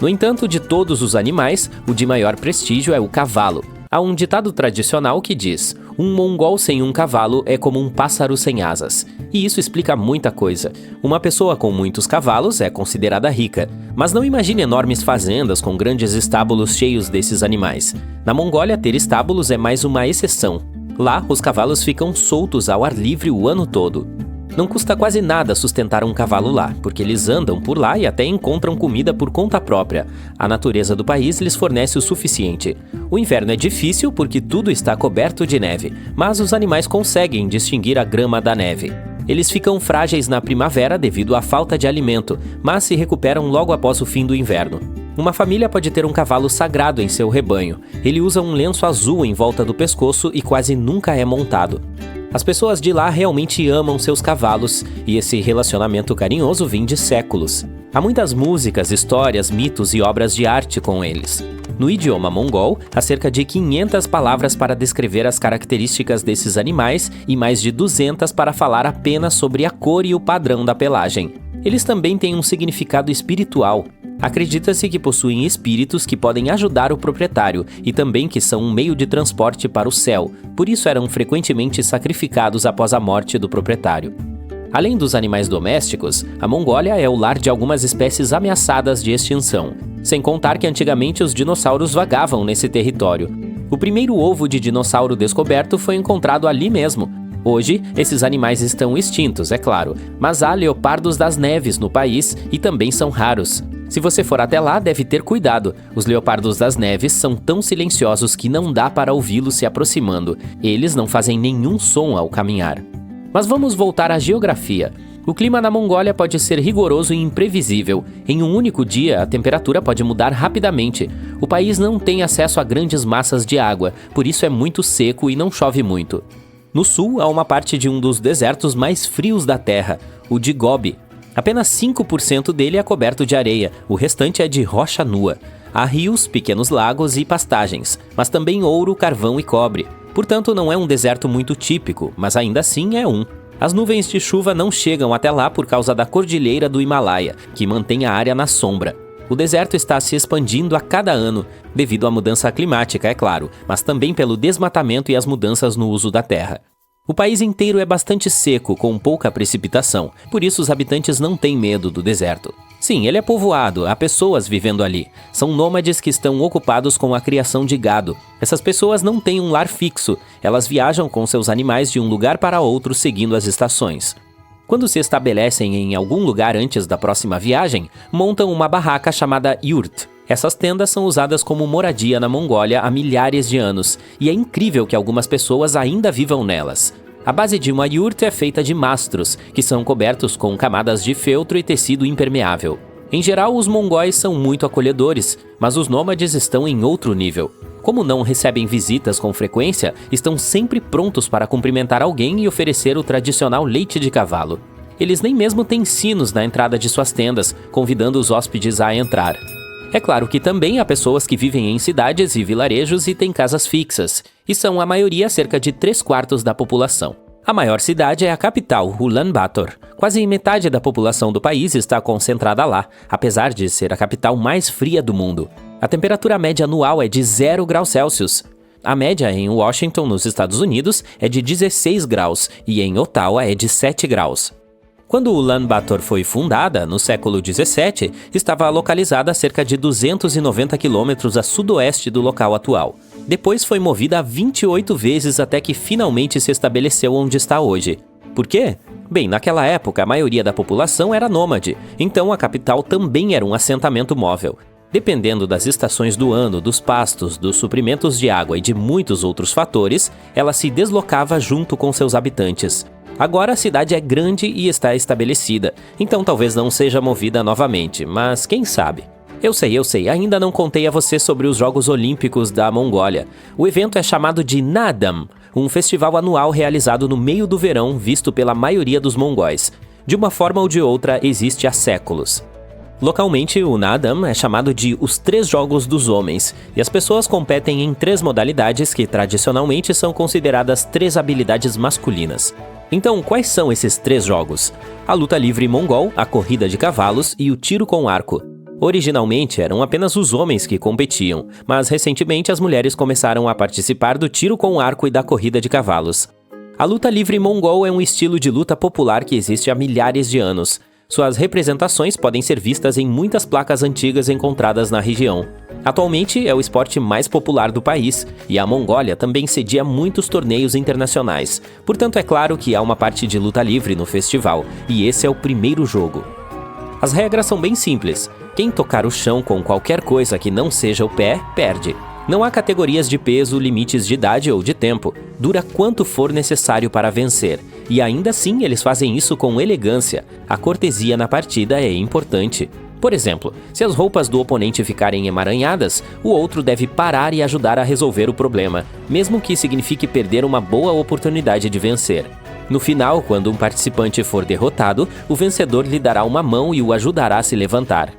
Speaker 1: No entanto, de todos os animais, o de maior prestígio é o cavalo. Há um ditado tradicional que diz: Um mongol sem um cavalo é como um pássaro sem asas. E isso explica muita coisa. Uma pessoa com muitos cavalos é considerada rica, mas não imagine enormes fazendas com grandes estábulos cheios desses animais. Na Mongólia, ter estábulos é mais uma exceção. Lá, os cavalos ficam soltos ao ar livre o ano todo. Não custa quase nada sustentar um cavalo lá, porque eles andam por lá e até encontram comida por conta própria. A natureza do país lhes fornece o suficiente. O inverno é difícil porque tudo está coberto de neve, mas os animais conseguem distinguir a grama da neve. Eles ficam frágeis na primavera devido à falta de alimento, mas se recuperam logo após o fim do inverno. Uma família pode ter um cavalo sagrado em seu rebanho. Ele usa um lenço azul em volta do pescoço e quase nunca é montado. As pessoas de lá realmente amam seus cavalos, e esse relacionamento carinhoso vem de séculos. Há muitas músicas, histórias, mitos e obras de arte com eles. No idioma mongol, há cerca de 500 palavras para descrever as características desses animais e mais de 200 para falar apenas sobre a cor e o padrão da pelagem. Eles também têm um significado espiritual. Acredita-se que possuem espíritos que podem ajudar o proprietário e também que são um meio de transporte para o céu, por isso eram frequentemente sacrificados após a morte do proprietário. Além dos animais domésticos, a Mongólia é o lar de algumas espécies ameaçadas de extinção, sem contar que antigamente os dinossauros vagavam nesse território. O primeiro ovo de dinossauro descoberto foi encontrado ali mesmo. Hoje, esses animais estão extintos, é claro, mas há leopardos das neves no país e também são raros. Se você for até lá, deve ter cuidado. Os leopardos das neves são tão silenciosos que não dá para ouvi-los se aproximando. Eles não fazem nenhum som ao caminhar. Mas vamos voltar à geografia. O clima na Mongólia pode ser rigoroso e imprevisível. Em um único dia, a temperatura pode mudar rapidamente. O país não tem acesso a grandes massas de água, por isso é muito seco e não chove muito. No sul, há uma parte de um dos desertos mais frios da Terra, o de Gobi. Apenas 5% dele é coberto de areia, o restante é de rocha nua. Há rios, pequenos lagos e pastagens, mas também ouro, carvão e cobre. Portanto, não é um deserto muito típico, mas ainda assim é um. As nuvens de chuva não chegam até lá por causa da cordilheira do Himalaia, que mantém a área na sombra. O deserto está se expandindo a cada ano, devido à mudança climática, é claro, mas também pelo desmatamento e as mudanças no uso da terra. O país inteiro é bastante seco, com pouca precipitação, por isso os habitantes não têm medo do deserto. Sim, ele é povoado, há pessoas vivendo ali. São nômades que estão ocupados com a criação de gado. Essas pessoas não têm um lar fixo, elas viajam com seus animais de um lugar para outro seguindo as estações. Quando se estabelecem em algum lugar antes da próxima viagem, montam uma barraca chamada yurt. Essas tendas são usadas como moradia na Mongólia há milhares de anos, e é incrível que algumas pessoas ainda vivam nelas. A base de uma yurt é feita de mastros, que são cobertos com camadas de feltro e tecido impermeável. Em geral, os mongóis são muito acolhedores, mas os nômades estão em outro nível. Como não recebem visitas com frequência, estão sempre prontos para cumprimentar alguém e oferecer o tradicional leite de cavalo. Eles nem mesmo têm sinos na entrada de suas tendas, convidando os hóspedes a entrar. É claro que também há pessoas que vivem em cidades e vilarejos e têm casas fixas, e são a maioria cerca de 3/4 da população. A maior cidade é a capital, Ulaanbaatar. Quase metade da população do país está concentrada lá, apesar de ser a capital mais fria do mundo. A temperatura média anual é de 0 graus Celsius. A média em Washington, nos Estados Unidos, é de 16 graus e em Ottawa é de 7 graus. Quando Ulaanbaatar foi fundada, no século XVII, estava localizada a cerca de 290 quilômetros a sudoeste do local atual. Depois foi movida 28 vezes até que finalmente se estabeleceu onde está hoje. Por quê? Bem, naquela época a maioria da população era nômade, então a capital também era um assentamento móvel. Dependendo das estações do ano, dos pastos, dos suprimentos de água e de muitos outros fatores, ela se deslocava junto com seus habitantes. Agora a cidade é grande e está estabelecida, então talvez não seja movida novamente, mas quem sabe? Eu sei, ainda não contei a você sobre os Jogos Olímpicos da Mongólia. O evento é chamado de Naadam, um festival anual realizado no meio do verão, visto pela maioria dos mongóis. De uma forma ou de outra, existe há séculos. Localmente, o Naadam é chamado de os 3 Jogos dos Homens, e as pessoas competem em 3 modalidades que tradicionalmente são consideradas 3 habilidades masculinas. Então, quais são esses 3 jogos? A luta livre mongol, a corrida de cavalos e o tiro com arco. Originalmente eram apenas os homens que competiam, mas recentemente as mulheres começaram a participar do tiro com arco e da corrida de cavalos. A luta livre mongol é um estilo de luta popular que existe há milhares de anos. Suas representações podem ser vistas em muitas placas antigas encontradas na região. Atualmente é o esporte mais popular do país e a Mongólia também cedia muitos torneios internacionais. Portanto, é claro que há uma parte de luta livre no festival, e esse é o primeiro jogo. As regras são bem simples. Quem tocar o chão com qualquer coisa que não seja o pé, perde. Não há categorias de peso, limites de idade ou de tempo. Dura quanto for necessário para vencer. E ainda assim eles fazem isso com elegância. A cortesia na partida é importante. Por exemplo, se as roupas do oponente ficarem emaranhadas, o outro deve parar e ajudar a resolver o problema, mesmo que signifique perder uma boa oportunidade de vencer. No final, quando um participante for derrotado, o vencedor lhe dará uma mão e o ajudará a se levantar.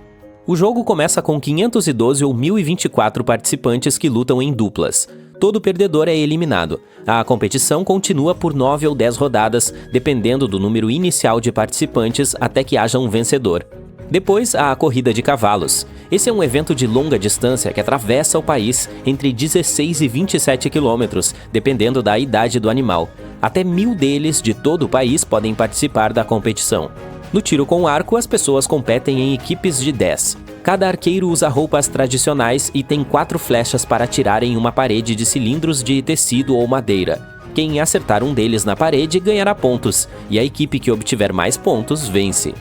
Speaker 1: O jogo começa com 512 ou 1024 participantes que lutam em duplas. Todo perdedor é eliminado. A competição continua por 9 ou 10 rodadas, dependendo do número inicial de participantes até que haja um vencedor. Depois, há a corrida de cavalos. Esse é um evento de longa distância que atravessa o país entre 16 e 27 quilômetros, dependendo da idade do animal. Até 1000 deles de todo o país podem participar da competição. No tiro com arco, as pessoas competem em equipes de 10. Cada arqueiro usa roupas tradicionais e tem 4 flechas para atirar em uma parede de cilindros de tecido ou madeira. Quem acertar um deles na parede ganhará pontos, e a equipe que obtiver mais pontos vence.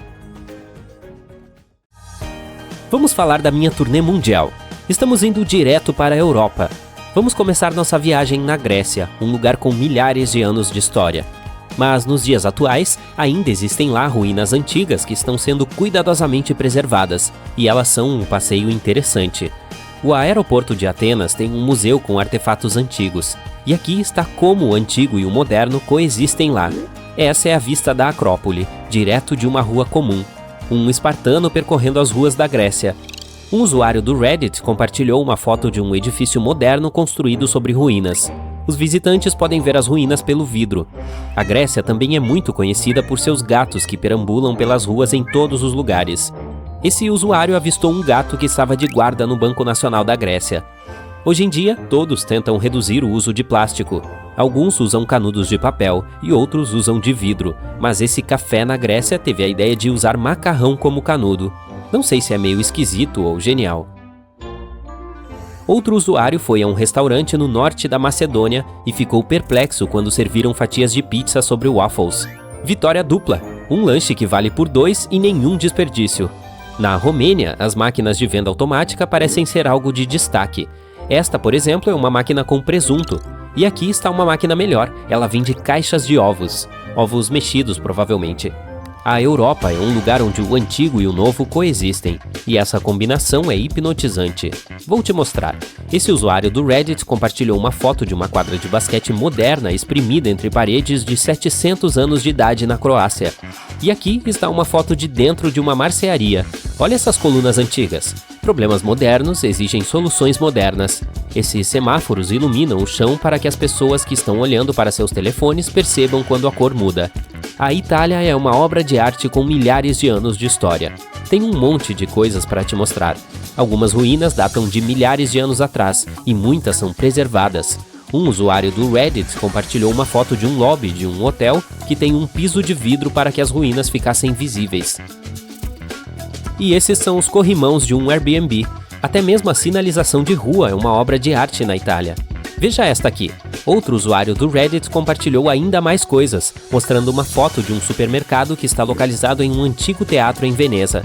Speaker 1: Vamos falar da minha turnê mundial. Estamos indo direto para a Europa. Vamos começar nossa viagem na Grécia, um lugar com milhares de anos de história. Mas nos dias atuais, ainda existem lá ruínas antigas que estão sendo cuidadosamente preservadas, e elas são um passeio interessante. O aeroporto de Atenas tem um museu com artefatos antigos, e aqui está como o antigo e o moderno coexistem lá. Essa é a vista da Acrópole, direto de uma rua comum. Um espartano percorrendo as ruas da Grécia. Um usuário do Reddit compartilhou uma foto de um edifício moderno construído sobre ruínas. Os visitantes podem ver as ruínas pelo vidro. A Grécia também é muito conhecida por seus gatos que perambulam pelas ruas em todos os lugares. Esse usuário avistou um gato que estava de guarda no Banco Nacional da Grécia. Hoje em dia, todos tentam reduzir o uso de plástico. Alguns usam canudos de papel e outros usam de vidro, mas esse café na Grécia teve a ideia de usar macarrão como canudo. Não sei se é meio esquisito ou genial. Outro usuário foi a um restaurante no norte da Macedônia e ficou perplexo quando serviram fatias de pizza sobre waffles. Vitória dupla, um lanche que vale por 2 e nenhum desperdício. Na Romênia, as máquinas de venda automática parecem ser algo de destaque. Esta, por exemplo, é uma máquina com presunto. E aqui está uma máquina melhor, ela vende caixas de ovos. Ovos mexidos, provavelmente. A Europa é um lugar onde o antigo e o novo coexistem, e essa combinação é hipnotizante. Vou te mostrar. Esse usuário do Reddit compartilhou uma foto de uma quadra de basquete moderna exprimida entre paredes de 700 anos de idade na Croácia. E aqui está uma foto de dentro de uma marcearia. Olha essas colunas antigas. Problemas modernos exigem soluções modernas. Esses semáforos iluminam o chão para que as pessoas que estão olhando para seus telefones percebam quando a cor muda. A Itália é uma obra de arte com milhares de anos de história. Tem um monte de coisas para te mostrar. Algumas ruínas datam de milhares de anos atrás e muitas são preservadas. Um usuário do Reddit compartilhou uma foto de um lobby de um hotel que tem um piso de vidro para que as ruínas ficassem visíveis. E esses são os corrimãos de um Airbnb. Até mesmo a sinalização de rua é uma obra de arte na Itália. Veja esta aqui. Outro usuário do Reddit compartilhou ainda mais coisas, mostrando uma foto de um supermercado que está localizado em um antigo teatro em Veneza.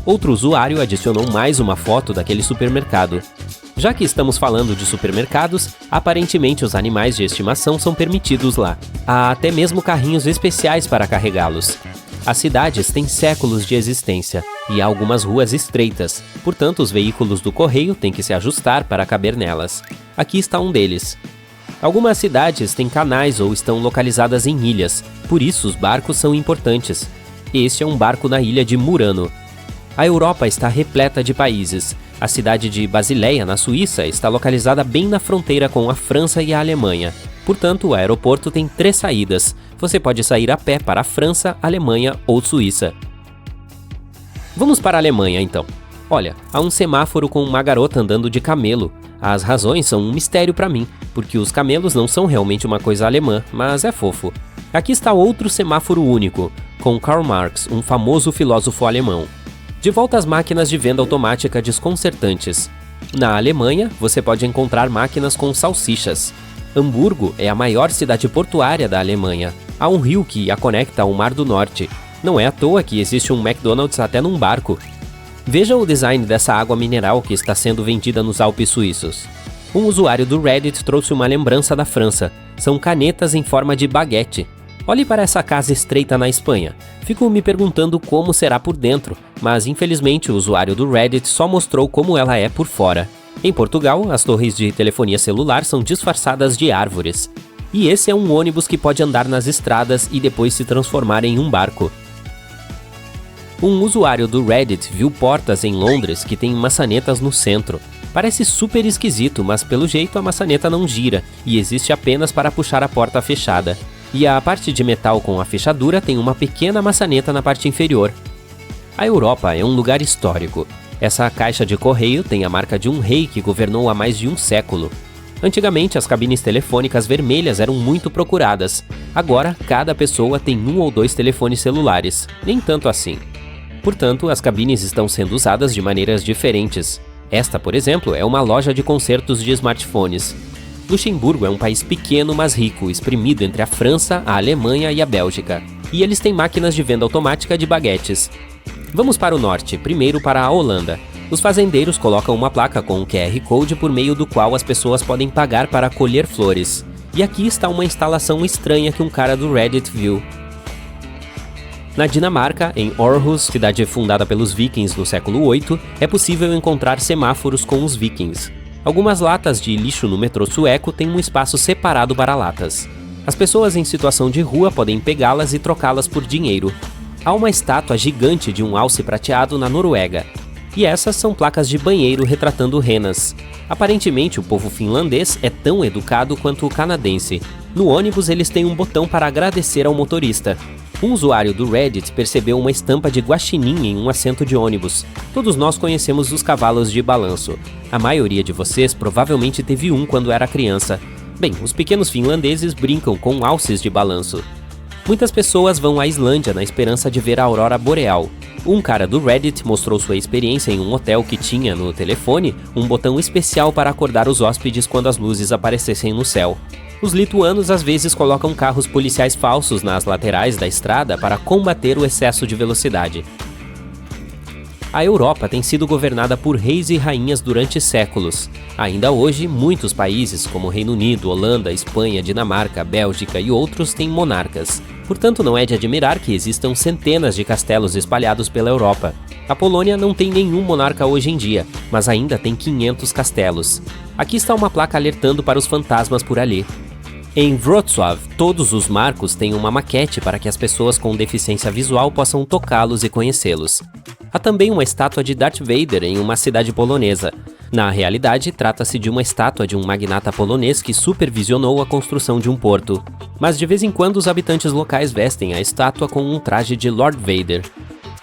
Speaker 1: Outro usuário adicionou mais uma foto daquele supermercado. Já que estamos falando de supermercados, aparentemente os animais de estimação são permitidos lá. Há até mesmo carrinhos especiais para carregá-los. As cidades têm séculos de existência e há algumas ruas estreitas, portanto os veículos do correio têm que se ajustar para caber nelas. Aqui está um deles. Algumas cidades têm canais ou estão localizadas em ilhas, por isso os barcos são importantes. Este é um barco na ilha de Murano. A Europa está repleta de países. A cidade de Basileia, na Suíça, está localizada bem na fronteira com a França e a Alemanha. Portanto, o aeroporto tem 3 saídas. Você pode sair a pé para a França, Alemanha ou Suíça. Vamos para a Alemanha, então. Olha, há um semáforo com uma garota andando de camelo. As razões são um mistério para mim, porque os camelos não são realmente uma coisa alemã, mas é fofo. Aqui está outro semáforo único, com Karl Marx, um famoso filósofo alemão. De volta às máquinas de venda automática desconcertantes. Na Alemanha, você pode encontrar máquinas com salsichas. Hamburgo é a maior cidade portuária da Alemanha. Há um rio que a conecta ao Mar do Norte. Não é à toa que existe um McDonald's até num barco. Veja o design dessa água mineral que está sendo vendida nos Alpes suíços. Um usuário do Reddit trouxe uma lembrança da França. São canetas em forma de baguete. Olhe para essa casa estreita na Espanha. Fico me perguntando como será por dentro, mas infelizmente o usuário do Reddit só mostrou como ela é por fora. Em Portugal, as torres de telefonia celular são disfarçadas de árvores. E esse é um ônibus que pode andar nas estradas e depois se transformar em um barco. Um usuário do Reddit viu portas em Londres que têm maçanetas no centro. Parece super esquisito, mas pelo jeito a maçaneta não gira e existe apenas para puxar a porta fechada. E a parte de metal com a fechadura tem uma pequena maçaneta na parte inferior. A Europa é um lugar histórico. Essa caixa de correio tem a marca de um rei que governou há mais de um século. Antigamente, as cabines telefônicas vermelhas eram muito procuradas. Agora, cada pessoa tem 1 ou 2 telefones celulares. Nem tanto assim. Portanto, as cabines estão sendo usadas de maneiras diferentes. Esta, por exemplo, é uma loja de consertos de smartphones. Luxemburgo é um país pequeno, mas rico, espremido entre a França, a Alemanha e a Bélgica. E eles têm máquinas de venda automática de baguetes. Vamos para o norte, primeiro para a Holanda. Os fazendeiros colocam uma placa com um QR Code por meio do qual as pessoas podem pagar para colher flores. E aqui está uma instalação estranha que um cara do Reddit viu. Na Dinamarca, em Aarhus, cidade fundada pelos vikings no século VIII, é possível encontrar semáforos com os vikings. Algumas latas de lixo no metrô sueco têm um espaço separado para latas. As pessoas em situação de rua podem pegá-las e trocá-las por dinheiro. Há uma estátua gigante de um alce prateado na Noruega. E essas são placas de banheiro retratando renas. Aparentemente, o povo finlandês é tão educado quanto o canadense. No ônibus, eles têm um botão para agradecer ao motorista. Um usuário do Reddit percebeu uma estampa de guaxinim em um assento de ônibus. Todos nós conhecemos os cavalos de balanço. A maioria de vocês provavelmente teve um quando era criança. Bem, os pequenos finlandeses brincam com alces de balanço. Muitas pessoas vão à Islândia na esperança de ver a aurora boreal. Um cara do Reddit mostrou sua experiência em um hotel que tinha no telefone um botão especial para acordar os hóspedes quando as luzes aparecessem no céu. Os lituanos às vezes colocam carros policiais falsos nas laterais da estrada para combater o excesso de velocidade. A Europa tem sido governada por reis e rainhas durante séculos. Ainda hoje, muitos países, como Reino Unido, Holanda, Espanha, Dinamarca, Bélgica e outros, têm monarcas. Portanto, não é de admirar que existam centenas de castelos espalhados pela Europa. A Polônia não tem nenhum monarca hoje em dia, mas ainda tem 500 castelos. Aqui está uma placa alertando para os fantasmas por ali. Em Wrocław, todos os marcos têm uma maquete para que as pessoas com deficiência visual possam tocá-los e conhecê-los. Há também uma estátua de Darth Vader em uma cidade polonesa. Na realidade, trata-se de uma estátua de um magnata polonês que supervisionou a construção de um porto. Mas de vez em quando os habitantes locais vestem a estátua com um traje de Lord Vader.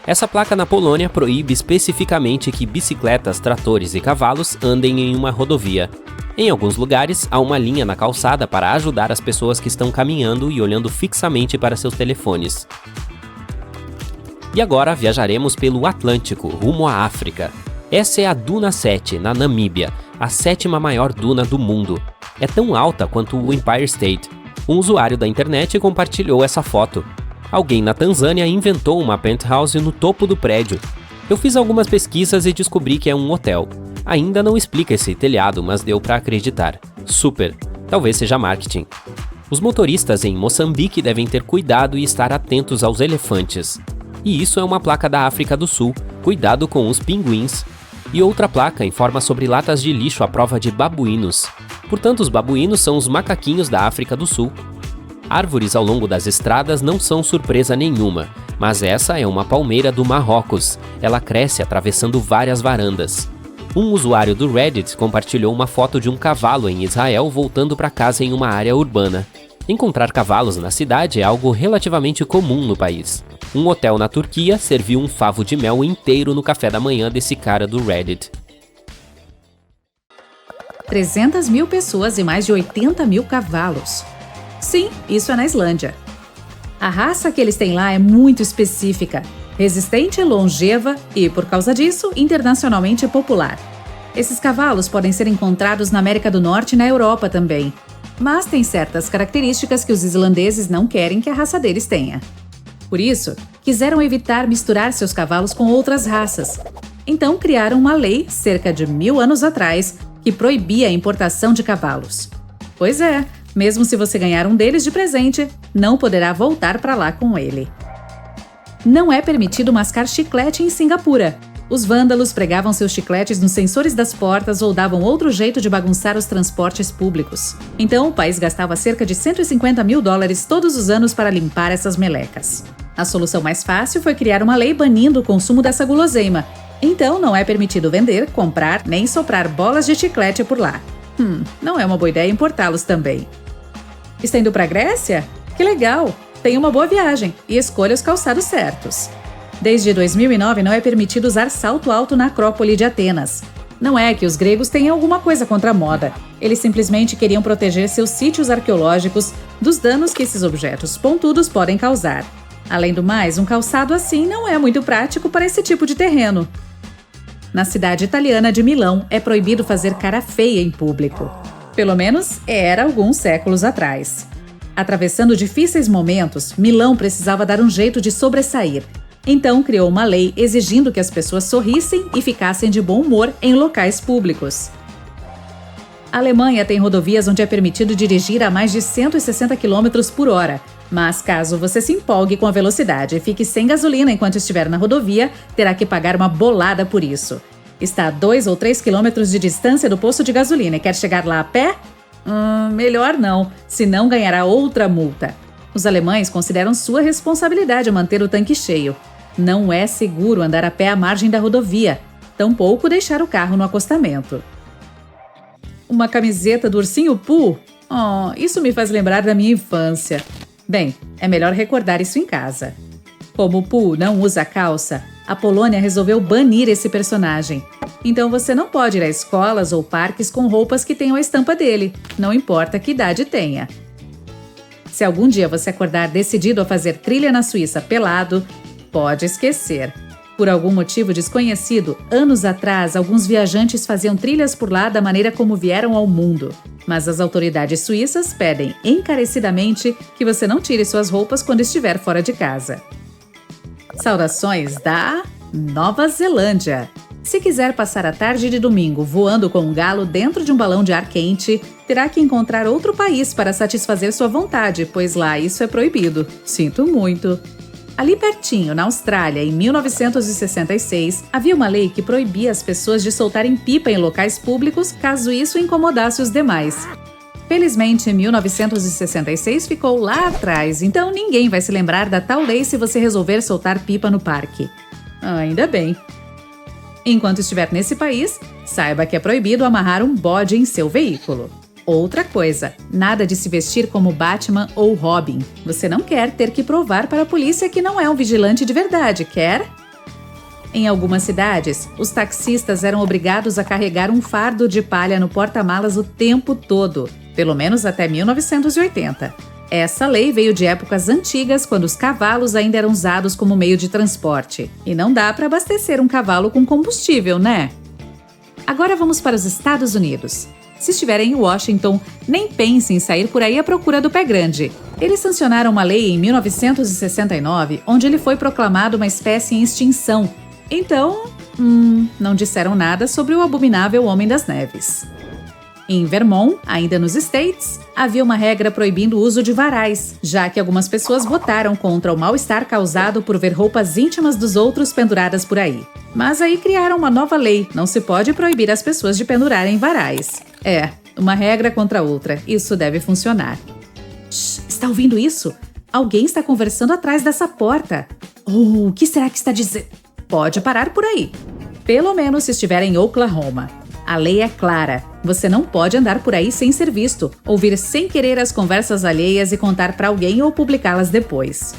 Speaker 1: Essa placa na Polônia proíbe especificamente que bicicletas, tratores e cavalos andem em uma rodovia. Em alguns lugares, há uma linha na calçada para ajudar as pessoas que estão caminhando e olhando fixamente para seus telefones. E agora viajaremos pelo Atlântico, rumo à África. Essa é a Duna 7, na Namíbia, a 7ª maior duna do mundo. É tão alta quanto o Empire State. Um usuário da internet compartilhou essa foto. Alguém na Tanzânia inventou uma penthouse no topo do prédio. Eu fiz algumas pesquisas e descobri que é um hotel. Ainda não explica esse telhado, mas deu para acreditar. Super. Talvez seja marketing. Os motoristas em Moçambique devem ter cuidado e estar atentos aos elefantes. E isso é uma placa da África do Sul. Cuidado com os pinguins. E outra placa informa sobre latas de lixo à prova de babuínos. Portanto, os babuínos são os macaquinhos da África do Sul. Árvores ao longo das estradas não são surpresa nenhuma, mas essa é uma palmeira do Marrocos. Ela cresce atravessando várias varandas. Um usuário do Reddit compartilhou uma foto de um cavalo em Israel voltando para casa em uma área urbana. Encontrar cavalos na cidade é algo relativamente comum no país. Um hotel na Turquia serviu um favo de mel inteiro no café da manhã desse cara do Reddit.
Speaker 4: 300 mil pessoas e mais de 80 mil cavalos. Sim, isso é na Islândia. A raça que eles têm lá é muito específica, resistente, longeva e, por causa disso, internacionalmente popular. Esses cavalos podem ser encontrados na América do Norte e na Europa também, mas tem certas características que os islandeses não querem que a raça deles tenha. Por isso, quiseram evitar misturar seus cavalos com outras raças. Então criaram uma lei, cerca de 1000 anos atrás, que proibia a importação de cavalos. Pois é, mesmo se você ganhar um deles de presente, não poderá voltar para lá com ele. Não é permitido mascar chiclete em Singapura. Os vândalos pregavam seus chicletes nos sensores das portas ou davam outro jeito de bagunçar os transportes públicos. Então, o país gastava cerca de $150 mil todos os anos para limpar essas melecas. A solução mais fácil foi criar uma lei banindo o consumo dessa guloseima. Então, não é permitido vender, comprar, nem soprar bolas de chiclete por lá. Não é uma boa ideia importá-los também. Está indo para a Grécia? Que legal! Tenha uma boa viagem e escolha os calçados certos. Desde 2009 não é permitido usar salto alto na Acrópole de Atenas. Não é que os gregos tenham alguma coisa contra a moda. Eles simplesmente queriam proteger seus sítios arqueológicos dos danos que esses objetos pontudos podem causar. Além do mais, um calçado assim não é muito prático para esse tipo de terreno. Na cidade italiana de Milão, é proibido fazer cara feia em público. Pelo menos era alguns séculos atrás. Atravessando difíceis momentos, Milão precisava dar um jeito de sobressair. Então criou uma lei exigindo que as pessoas sorrissem e ficassem de bom humor em locais públicos. A Alemanha tem rodovias onde é permitido dirigir a mais de 160 km por hora, mas caso você se empolgue com a velocidade e fique sem gasolina enquanto estiver na rodovia, terá que pagar uma bolada por isso. Está a 2 ou 3 quilômetros de distância do posto de gasolina e quer chegar lá a pé? Melhor não, senão ganhará outra multa. Os alemães consideram sua responsabilidade manter o tanque cheio. Não é seguro andar a pé à margem da rodovia, tampouco deixar o carro no acostamento. Uma camiseta do ursinho Pooh? Isso me faz lembrar da minha infância. Bem, é melhor recordar isso em casa. Como o Pooh não usa calça, a Polônia resolveu banir esse personagem. Então você não pode ir a escolas ou parques com roupas que tenham a estampa dele, não importa que idade tenha. Se algum dia você acordar decidido a fazer trilha na Suíça pelado, pode esquecer. Por algum motivo desconhecido, anos atrás, alguns viajantes faziam trilhas por lá da maneira como vieram ao mundo. Mas as autoridades suíças pedem encarecidamente que você não tire suas roupas quando estiver fora de casa. Saudações da Nova Zelândia. Se quiser passar a tarde de domingo voando com um galo dentro de um balão de ar quente, terá que encontrar outro país para satisfazer sua vontade, pois lá isso é proibido. Sinto muito. Ali pertinho, na Austrália, em 1966, havia uma lei que proibia as pessoas de soltarem pipa em locais públicos caso isso incomodasse os demais. Felizmente, 1966 ficou lá atrás, então ninguém vai se lembrar da tal lei se você resolver soltar pipa no parque. Ainda bem. Enquanto estiver nesse país, saiba que é proibido amarrar um bode em seu veículo. Outra coisa, nada de se vestir como Batman ou Robin. Você não quer ter que provar para a polícia que não é um vigilante de verdade, quer? Em algumas cidades, os taxistas eram obrigados a carregar um fardo de palha no porta-malas o tempo todo, pelo menos até 1980. Essa lei veio de épocas antigas, quando os cavalos ainda eram usados como meio de transporte. E não dá para abastecer um cavalo com combustível, né? Agora vamos para os Estados Unidos. Se estiver em Washington, nem pense em sair por aí à procura do pé grande. Eles sancionaram uma lei em 1969, onde ele foi proclamado uma espécie em extinção. Então, não disseram nada sobre o abominável Homem das Neves. Em Vermont, ainda nos States, havia uma regra proibindo o uso de varais, já que algumas pessoas votaram contra o mal-estar causado por ver roupas íntimas dos outros penduradas por aí. Mas aí criaram uma nova lei, não se pode proibir as pessoas de pendurarem varais. Uma regra contra outra, isso deve funcionar. Shhh, está ouvindo isso? Alguém está conversando atrás dessa porta. O que será que está dizendo? Pode parar por aí. Pelo menos se estiver em Oklahoma. A lei é clara. Você não pode andar por aí sem ser visto, ouvir sem querer as conversas alheias e contar para alguém ou publicá-las depois.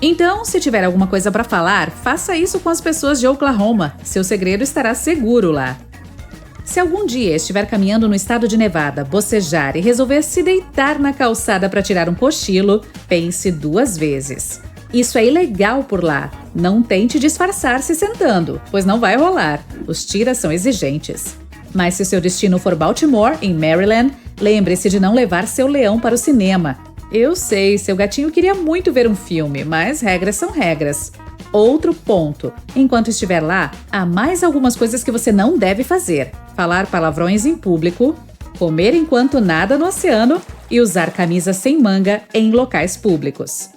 Speaker 4: Então, se tiver alguma coisa para falar, faça isso com as pessoas de Oklahoma. Seu segredo estará seguro lá. Se algum dia estiver caminhando no estado de Nevada, bocejar e resolver se deitar na calçada para tirar um cochilo, pense 2 vezes. Isso é ilegal por lá. Não tente disfarçar se sentando, pois não vai rolar. Os tiras são exigentes. Mas se seu destino for Baltimore, em Maryland, lembre-se de não levar seu leão para o cinema. Eu sei, seu gatinho queria muito ver um filme, mas regras são regras. Outro ponto. Enquanto estiver lá, há mais algumas coisas que você não deve fazer. Falar palavrões em público, comer enquanto nada no oceano e usar camisa sem manga em locais públicos.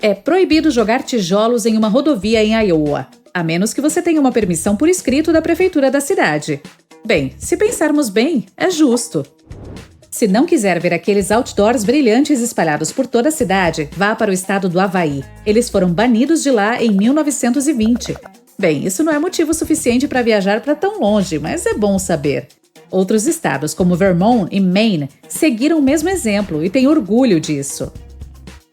Speaker 4: É proibido jogar tijolos em uma rodovia em Iowa, a menos que você tenha uma permissão por escrito da prefeitura da cidade. Bem, se pensarmos bem, é justo. Se não quiser ver aqueles outdoors brilhantes espalhados por toda a cidade, vá para o estado do Havaí. Eles foram banidos de lá em 1920. Bem, isso não é motivo suficiente para viajar para tão longe, mas é bom saber. Outros estados, como Vermont e Maine, seguiram o mesmo exemplo e têm orgulho disso.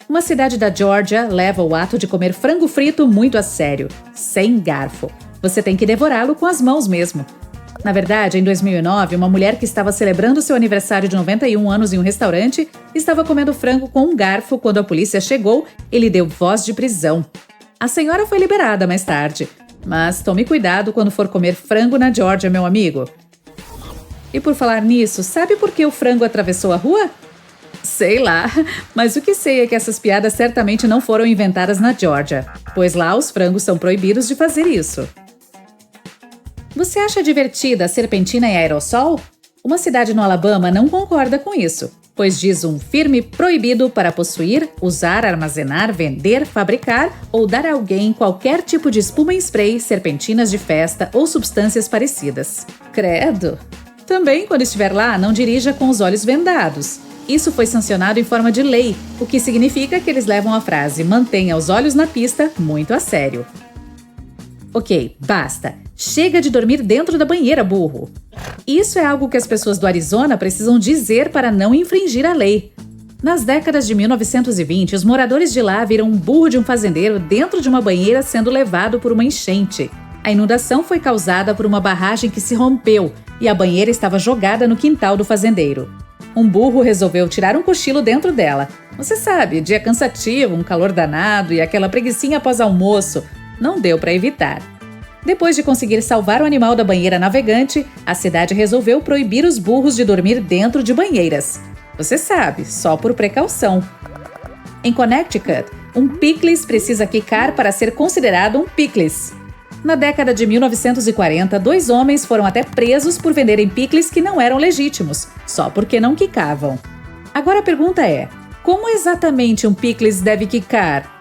Speaker 4: Uma cidade da Geórgia leva o ato de comer frango frito muito a sério, sem garfo. Você tem que devorá-lo com as mãos mesmo. Na verdade, em 2009, uma mulher que estava celebrando seu aniversário de 91 anos em um restaurante estava comendo frango com um garfo quando a polícia chegou e lhe deu voz de prisão. A senhora foi liberada mais tarde, mas tome cuidado quando for comer frango na Geórgia, meu amigo. E por falar nisso, sabe por que o frango atravessou a rua? Sei lá, mas o que sei é que essas piadas certamente não foram inventadas na Geórgia, pois lá os frangos são proibidos de fazer isso. Você acha divertida a serpentina em aerossol? Uma cidade no Alabama não concorda com isso, pois diz um firme proibido para possuir, usar, armazenar, vender, fabricar ou dar a alguém qualquer tipo de espuma em spray, serpentinas de festa ou substâncias parecidas. Credo! Também, quando estiver lá, não dirija com os olhos vendados. Isso foi sancionado em forma de lei, o que significa que eles levam a frase "mantenha os olhos na pista" muito a sério. Ok, basta. Chega de dormir dentro da banheira, burro. Isso é algo que as pessoas do Arizona precisam dizer para não infringir a lei. Nas décadas de 1920, os moradores de lá viram um burro de um fazendeiro dentro de uma banheira sendo levado por uma enchente. A inundação foi causada por uma barragem que se rompeu e a banheira estava jogada no quintal do fazendeiro. Um burro resolveu tirar um cochilo dentro dela. Você sabe, dia cansativo, um calor danado e aquela preguicinha após almoço. Não deu para evitar. Depois de conseguir salvar o animal da banheira navegante, a cidade resolveu proibir os burros de dormir dentro de banheiras. Você sabe, só por precaução. Em Connecticut, um picles precisa quicar para ser considerado um picles. Na década de 1940, 2 homens foram até presos por venderem picles que não eram legítimos, só porque não quicavam. Agora a pergunta é, como exatamente um picles deve quicar?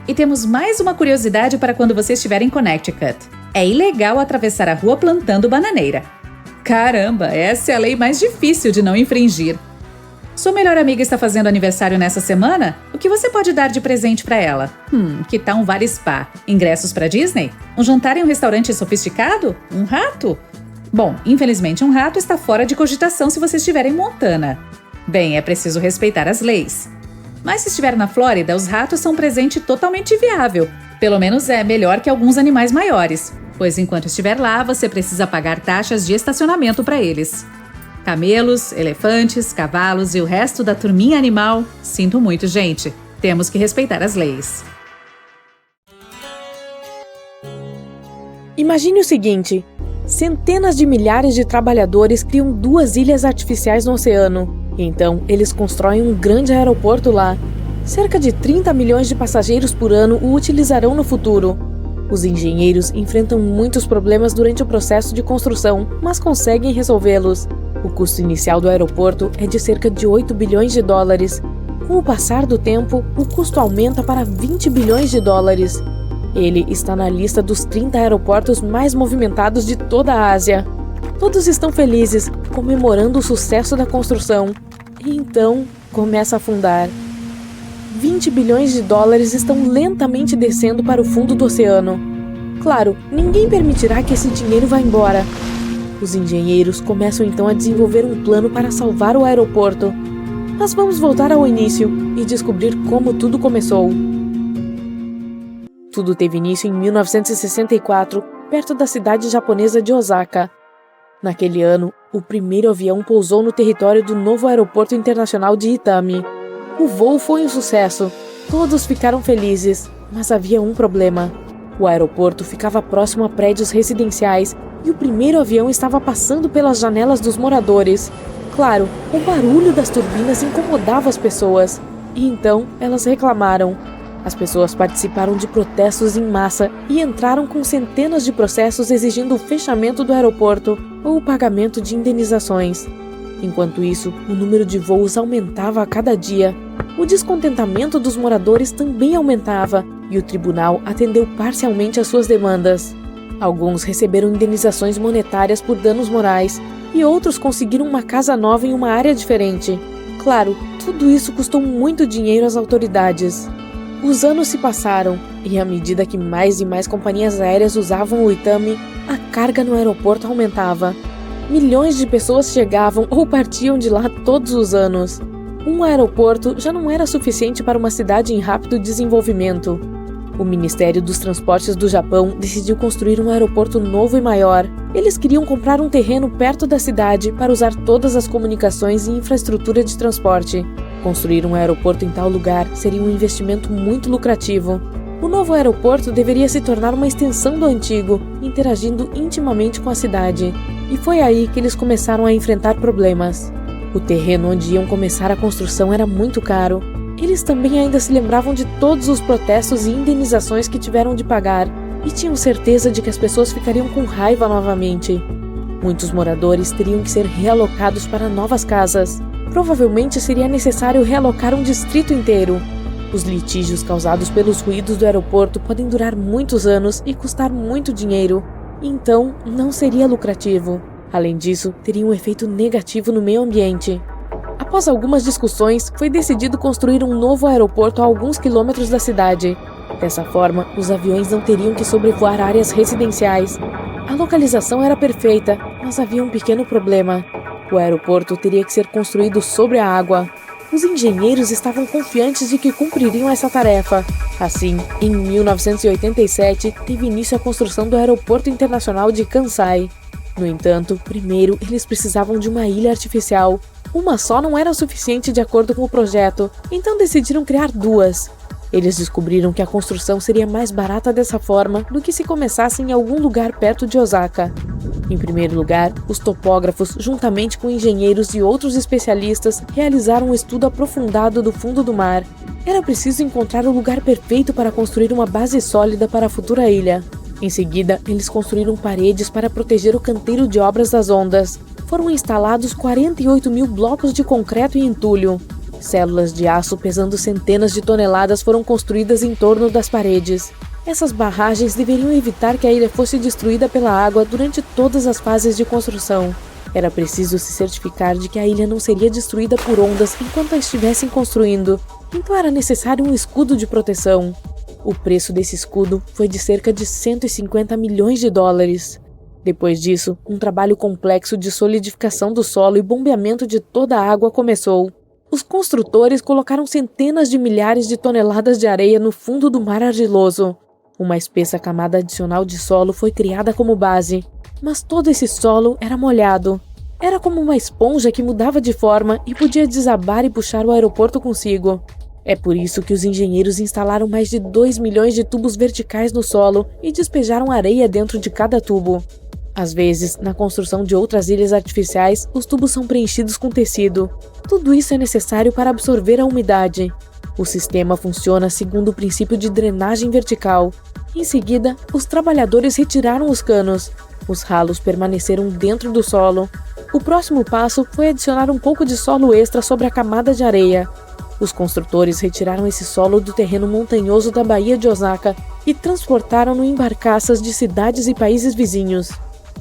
Speaker 4: E temos mais uma curiosidade para quando você estiver em Connecticut. É ilegal atravessar a rua plantando bananeira. Caramba, essa é a lei mais difícil de não infringir. Sua melhor amiga está fazendo aniversário nessa semana? O que você pode dar de presente para ela? Que tal um vale spa? Ingressos para Disney? Um jantar em um restaurante sofisticado? Um rato? Bom, infelizmente um rato está fora de cogitação se você estiver em Montana. Bem, é preciso respeitar as leis. Mas se estiver na Flórida, os ratos são um presente totalmente viável. Pelo menos é melhor que alguns animais maiores, pois enquanto estiver lá, você precisa pagar taxas de estacionamento para eles. Camelos, elefantes, cavalos e o resto da turminha animal, sinto muito, gente. Temos que respeitar as leis.
Speaker 2: Imagine o seguinte: centenas de milhares de trabalhadores criam 2 ilhas artificiais no oceano. Então, eles constroem um grande aeroporto lá. Cerca de 30 milhões de passageiros por ano o utilizarão no futuro. Os engenheiros enfrentam muitos problemas durante o processo de construção, mas conseguem resolvê-los. O custo inicial do aeroporto é de cerca de 8 bilhões de dólares. Com o passar do tempo, o custo aumenta para 20 bilhões de dólares. Ele está na lista dos 30 aeroportos mais movimentados de toda a Ásia. Todos estão felizes, comemorando o sucesso da construção. E então, começa a afundar. 20 bilhões de dólares estão lentamente descendo para o fundo do oceano. Claro, ninguém permitirá que esse dinheiro vá embora. Os engenheiros começam então a desenvolver um plano para salvar o aeroporto. Mas vamos voltar ao início e descobrir como tudo começou. Tudo teve início em 1964, perto da cidade japonesa de Osaka. Naquele ano, o primeiro avião pousou no território do novo aeroporto internacional de Itami. O voo foi um sucesso. Todos ficaram felizes, mas havia um problema. O aeroporto ficava próximo a prédios residenciais e o primeiro avião estava passando pelas janelas dos moradores. Claro, o barulho das turbinas incomodava as pessoas, e então elas reclamaram. As pessoas participaram de protestos em massa e entraram com centenas de processos exigindo o fechamento do aeroporto ou o pagamento de indenizações. Enquanto isso, o número de voos aumentava a cada dia. O descontentamento dos moradores também aumentava e o tribunal atendeu parcialmente às suas demandas. Alguns receberam indenizações monetárias por danos morais e outros conseguiram uma casa nova em uma área diferente. Claro, tudo isso custou muito dinheiro às autoridades. Os anos se passaram e, à medida que mais e mais companhias aéreas usavam o Itami, a carga no aeroporto aumentava. Milhões de pessoas chegavam ou partiam de lá todos os anos. Um aeroporto já não era suficiente para uma cidade em rápido desenvolvimento. O Ministério dos Transportes do Japão decidiu construir um aeroporto novo e maior. Eles queriam comprar um terreno perto da cidade para usar todas as comunicações e infraestrutura de transporte. Construir um aeroporto em tal lugar seria um investimento muito lucrativo. O novo aeroporto deveria se tornar uma extensão do antigo, interagindo intimamente com a cidade. E foi aí que eles começaram a enfrentar problemas. O terreno onde iam começar a construção era muito caro. Eles também ainda se lembravam de todos os protestos e indenizações que tiveram de pagar, e tinham certeza de que as pessoas ficariam com raiva novamente. Muitos moradores teriam que ser realocados para novas casas. Provavelmente seria necessário realocar um distrito inteiro. Os litígios causados pelos ruídos do aeroporto podem durar muitos anos e custar muito dinheiro, então não seria lucrativo. Além disso, teria um efeito negativo no meio ambiente. Após algumas discussões, foi decidido construir um novo aeroporto a alguns quilômetros da cidade. Dessa forma, os aviões não teriam que sobrevoar áreas residenciais. A localização era perfeita, mas havia um pequeno problema. O aeroporto teria que ser construído sobre a água. Os engenheiros estavam confiantes de que cumpririam essa tarefa. Assim, em 1987, teve início a construção do Aeroporto Internacional de Kansai. No entanto, primeiro eles precisavam de uma ilha artificial. Uma só não era suficiente de acordo com o projeto, então decidiram criar duas. Eles descobriram que a construção seria mais barata dessa forma do que se começasse em algum lugar perto de Osaka. Em primeiro lugar, os topógrafos, juntamente com engenheiros e outros especialistas, realizaram um estudo aprofundado do fundo do mar. Era preciso encontrar o lugar perfeito para construir uma base sólida para a futura ilha. Em seguida, eles construíram paredes para proteger o canteiro de obras das ondas. Foram instalados 48 mil blocos de concreto e entulho. Células de aço pesando centenas de toneladas foram construídas em torno das paredes. Essas barragens deveriam evitar que a ilha fosse destruída pela água durante todas as fases de construção. Era preciso se certificar de que a ilha não seria destruída por ondas enquanto a estivessem construindo, então era necessário um escudo de proteção. O preço desse escudo foi de cerca de 150 milhões de dólares. Depois disso, um trabalho complexo de solidificação do solo e bombeamento de toda a água começou. Os construtores colocaram centenas de milhares de toneladas de areia no fundo do mar argiloso. Uma espessa camada adicional de solo foi criada como base, mas todo esse solo era molhado. Era como uma esponja que mudava de forma e podia desabar e puxar o aeroporto consigo. É por isso que os engenheiros instalaram mais de 2 milhões de tubos verticais no solo e despejaram areia dentro de cada tubo. Às vezes, na construção de outras ilhas artificiais, os tubos são preenchidos com tecido. Tudo isso é necessário para absorver a umidade. O sistema funciona segundo o princípio de drenagem vertical. Em seguida, os trabalhadores retiraram os canos. Os ralos permaneceram dentro do solo. O próximo passo foi adicionar um pouco de solo extra sobre a camada de areia. Os construtores retiraram esse solo do terreno montanhoso da Baía de Osaka e transportaram-no em barcaças de cidades e países vizinhos.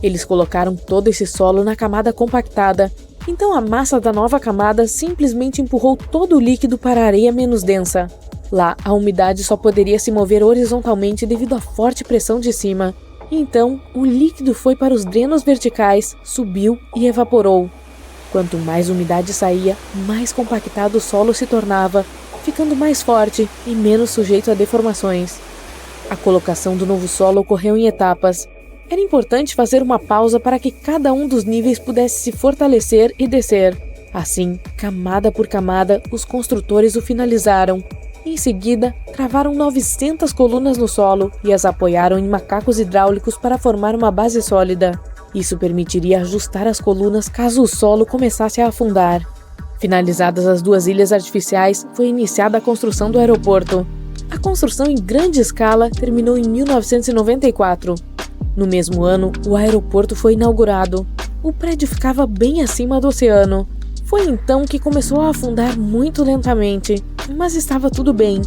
Speaker 2: Eles colocaram todo esse solo na camada compactada, então a massa da nova camada simplesmente empurrou todo o líquido para a areia menos densa. Lá, a umidade só poderia se mover horizontalmente devido à forte pressão de cima. Então, o líquido foi para os drenos verticais, subiu e evaporou. Quanto mais umidade saía, mais compactado o solo se tornava, ficando mais forte e menos sujeito a deformações. A colocação do novo solo ocorreu em etapas. Era importante fazer uma pausa para que cada um dos níveis pudesse se fortalecer e descer. Assim, camada por camada, os construtores o finalizaram. Em seguida, travaram 900 colunas no solo e as apoiaram em macacos hidráulicos para formar uma base sólida. Isso permitiria ajustar as colunas caso o solo começasse a afundar. Finalizadas as 2 ilhas artificiais, foi iniciada a construção do aeroporto. A construção em grande escala terminou em 1994. No mesmo ano, o aeroporto foi inaugurado. O prédio ficava bem acima do oceano. Foi então que começou a afundar muito lentamente, mas estava tudo bem.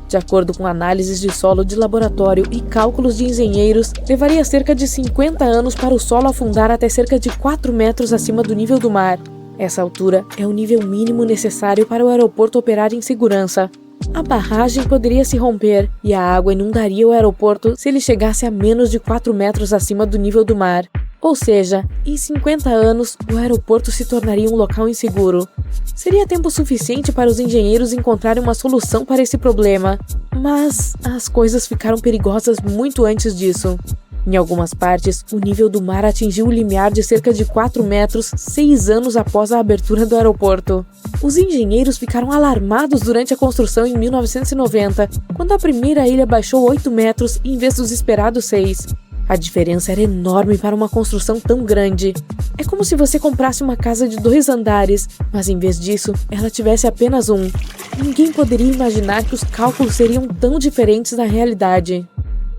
Speaker 2: De acordo com análises de solo de laboratório e cálculos de engenheiros, levaria cerca de 50 anos para o solo afundar até cerca de 4 metros acima do nível do mar. Essa altura é o nível mínimo necessário para o aeroporto operar em segurança. A barragem poderia se romper e a água inundaria o aeroporto se ele chegasse a menos de 4 metros acima do nível do mar. Ou seja, em 50 anos, o aeroporto se tornaria um local inseguro. Seria tempo suficiente para os engenheiros encontrarem uma solução para esse problema, mas as coisas ficaram perigosas muito antes disso. Em algumas partes, o nível do mar atingiu o limiar de cerca de 4 metros 6 anos após a abertura do aeroporto. Os engenheiros ficaram alarmados durante a construção em 1990, quando a primeira ilha baixou 8 metros em vez dos esperados 6. A diferença era enorme para uma construção tão grande. É como se você comprasse uma casa de 2 andares, mas em vez disso, ela tivesse apenas um. Ninguém poderia imaginar que os cálculos seriam tão diferentes na realidade.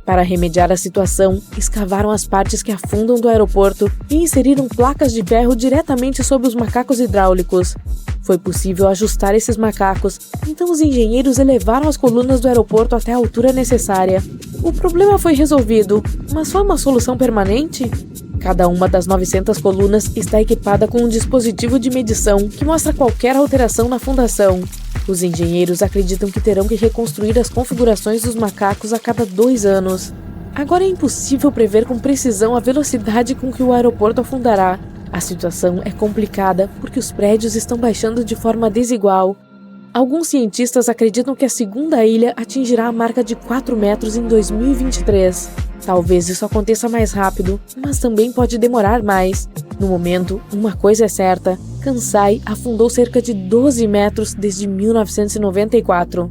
Speaker 2: Para remediar a situação, escavaram as partes que afundam do aeroporto e inseriram placas de ferro diretamente sobre os macacos hidráulicos. Foi possível ajustar esses macacos, então os engenheiros elevaram as colunas do aeroporto até a altura necessária. O problema foi resolvido, mas foi uma solução permanente? Cada uma das 900 colunas está equipada com um dispositivo de medição que mostra qualquer alteração na fundação. Os engenheiros acreditam que terão que reconstruir as configurações dos macacos a cada 2 anos. Agora é impossível prever com precisão a velocidade com que o aeroporto afundará. A situação é complicada porque os prédios estão baixando de forma desigual. Alguns cientistas acreditam que a segunda ilha atingirá a marca de 4 metros em 2023. Talvez isso aconteça mais rápido, mas também pode demorar mais. No momento, uma coisa é certa: Kansai afundou cerca de 12 metros desde 1994.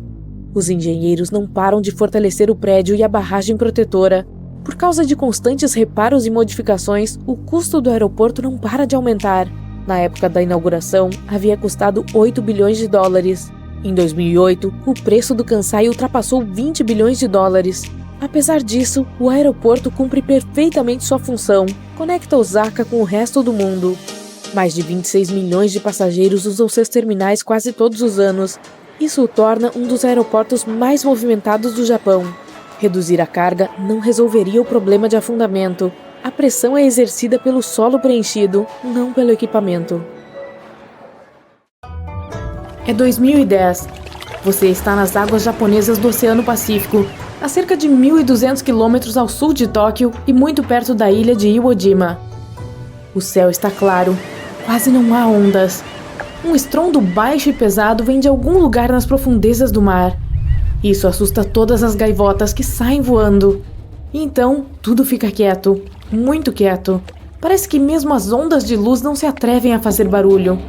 Speaker 2: Os engenheiros não param de fortalecer o prédio e a barragem protetora. Por causa de constantes reparos e modificações, o custo do aeroporto não para de aumentar. Na época da inauguração, havia custado 8 bilhões de dólares. Em 2008, o preço do Kansai ultrapassou 20 bilhões de dólares. Apesar disso, o aeroporto cumpre perfeitamente sua função, conecta Osaka com o resto do mundo. Mais de 26 milhões de passageiros usam seus terminais quase todos os anos. Isso o torna um dos aeroportos mais movimentados do Japão. Reduzir a carga não resolveria o problema de afundamento. A pressão é exercida pelo solo preenchido, não pelo equipamento. É 2010. Você está nas águas japonesas do Oceano Pacífico, a cerca de 1.200 quilômetros ao sul de Tóquio e muito perto da ilha de Iwo Jima. O céu está claro, quase não há ondas. Um estrondo baixo e pesado vem de algum lugar nas profundezas do mar. Isso assusta todas as gaivotas que saem voando. E então, tudo fica quieto, muito quieto. Parece que mesmo as ondas de luz não se atrevem a fazer barulho.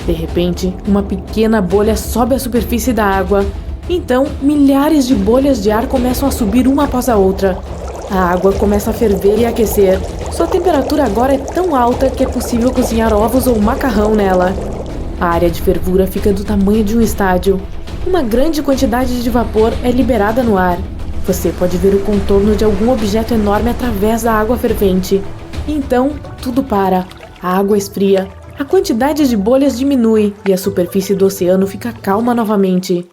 Speaker 2: De repente, uma pequena bolha sobe à superfície da água. Então, milhares de bolhas de ar começam a subir uma após a outra. A água começa a ferver e aquecer. Sua temperatura agora é tão alta que é possível cozinhar ovos ou macarrão nela. A área de fervura fica do tamanho de um estádio. Uma grande quantidade de vapor é liberada no ar. Você pode ver o contorno de algum objeto enorme através da água fervente. Então, tudo para. A água esfria. A quantidade de bolhas diminui e a superfície do oceano fica calma novamente.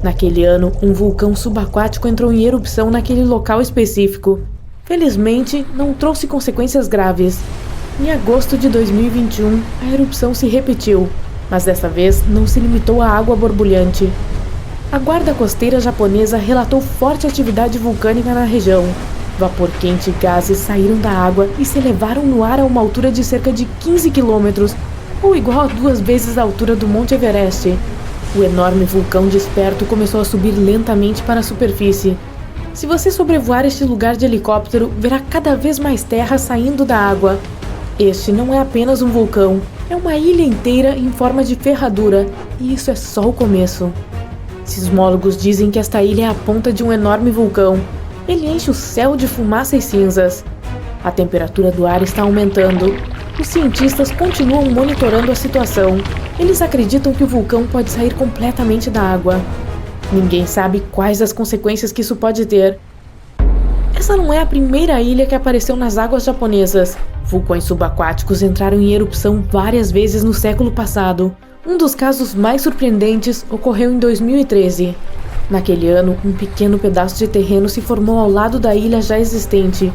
Speaker 2: Naquele ano, um vulcão subaquático entrou em erupção naquele local específico. Felizmente, não trouxe consequências graves. Em agosto de 2021, a erupção se repetiu, mas dessa vez não se limitou à água borbulhante. A guarda costeira japonesa relatou forte atividade vulcânica na região. Vapor quente e gases saíram da água e se elevaram no ar a uma altura de cerca de 15 quilômetros, ou igual a 2 vezes a altura do Monte Everest. O enorme vulcão desperto começou a subir lentamente para a superfície. Se você sobrevoar este lugar de helicóptero, verá cada vez mais terra saindo da água. Este não é apenas um vulcão, é uma ilha inteira em forma de ferradura, e isso é só o começo. Sismólogos dizem que esta ilha é a ponta de um enorme vulcão. Ele enche o céu de fumaça e cinzas. A temperatura do ar está aumentando. Os cientistas continuam monitorando a situação. Eles acreditam que o vulcão pode sair completamente da água. Ninguém sabe quais as consequências que isso pode ter. Essa não é a primeira ilha que apareceu nas águas japonesas. Vulcões subaquáticos entraram em erupção várias vezes no século passado. Um dos casos mais surpreendentes ocorreu em 2013. Naquele ano, um pequeno pedaço de terreno se formou ao lado da ilha já existente.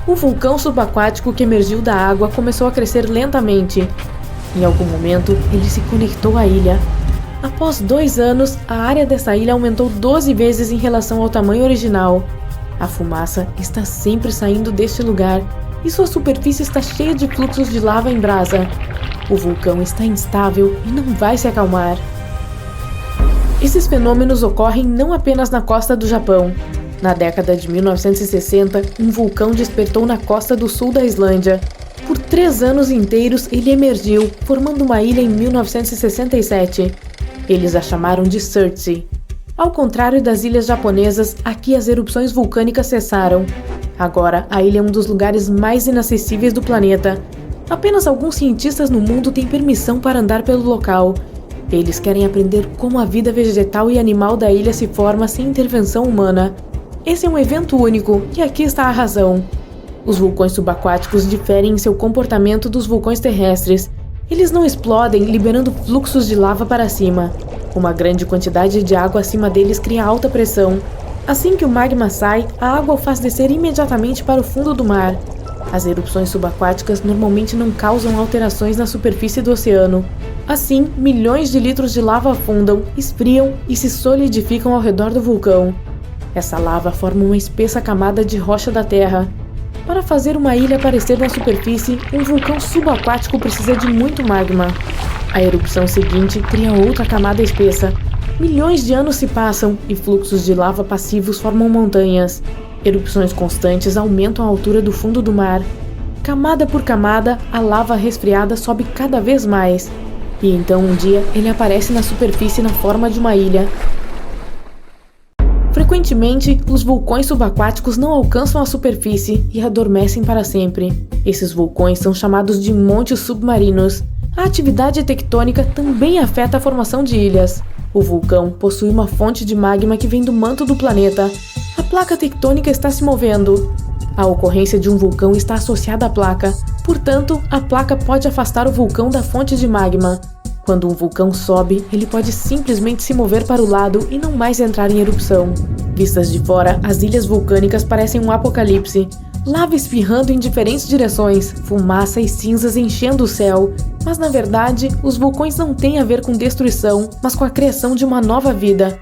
Speaker 2: O vulcão subaquático que emergiu da água começou a crescer lentamente. Em algum momento, ele se conectou à ilha. Após 2 anos, a área dessa ilha aumentou 12 vezes em relação ao tamanho original. A fumaça está sempre saindo deste lugar e sua superfície está cheia de fluxos de lava em brasa. O vulcão está instável e não vai se acalmar. Esses fenômenos ocorrem não apenas na costa do Japão. Na década de 1960, um vulcão despertou na costa do sul da Islândia. Por 3 anos inteiros, ele emergiu, formando uma ilha em 1967. Eles a chamaram de Surtsey. Ao contrário das ilhas japonesas, aqui as erupções vulcânicas cessaram. Agora, a ilha é um dos lugares mais inacessíveis do planeta. Apenas alguns cientistas no mundo têm permissão para andar pelo local. Eles querem aprender como a vida vegetal e animal da ilha se forma sem intervenção humana. Esse é um evento único, e aqui está a razão. Os vulcões subaquáticos diferem em seu comportamento dos vulcões terrestres. Eles não explodem, liberando fluxos de lava para cima. Uma grande quantidade de água acima deles cria alta pressão. Assim que o magma sai, a água o faz descer imediatamente para o fundo do mar. As erupções subaquáticas normalmente não causam alterações na superfície do oceano. Assim, milhões de litros de lava afundam, esfriam e se solidificam ao redor do vulcão. Essa lava forma uma espessa camada de rocha da terra. Para fazer uma ilha aparecer na superfície, um vulcão subaquático precisa de muito magma. A erupção seguinte cria outra camada espessa. Milhões de anos se passam e fluxos de lava passivos formam montanhas. Erupções constantes aumentam a altura do fundo do mar. Camada por camada, a lava resfriada sobe cada vez mais. E então um dia ele aparece na superfície na forma de uma ilha. Frequentemente, os vulcões subaquáticos não alcançam a superfície e adormecem para sempre. Esses vulcões são chamados de montes submarinos. A atividade tectônica também afeta a formação de ilhas. O vulcão possui uma fonte de magma que vem do manto do planeta. A placa tectônica está se movendo. A ocorrência de um vulcão está associada à placa, portanto, a placa pode afastar o vulcão da fonte de magma. Quando um vulcão sobe, ele pode simplesmente se mover para o lado e não mais entrar em erupção. Vistas de fora, as ilhas vulcânicas parecem um apocalipse. Lava espirrando em diferentes direções, fumaça e cinzas enchendo o céu. Mas na verdade, os vulcões não têm a ver com destruição, mas com a criação de uma nova vida.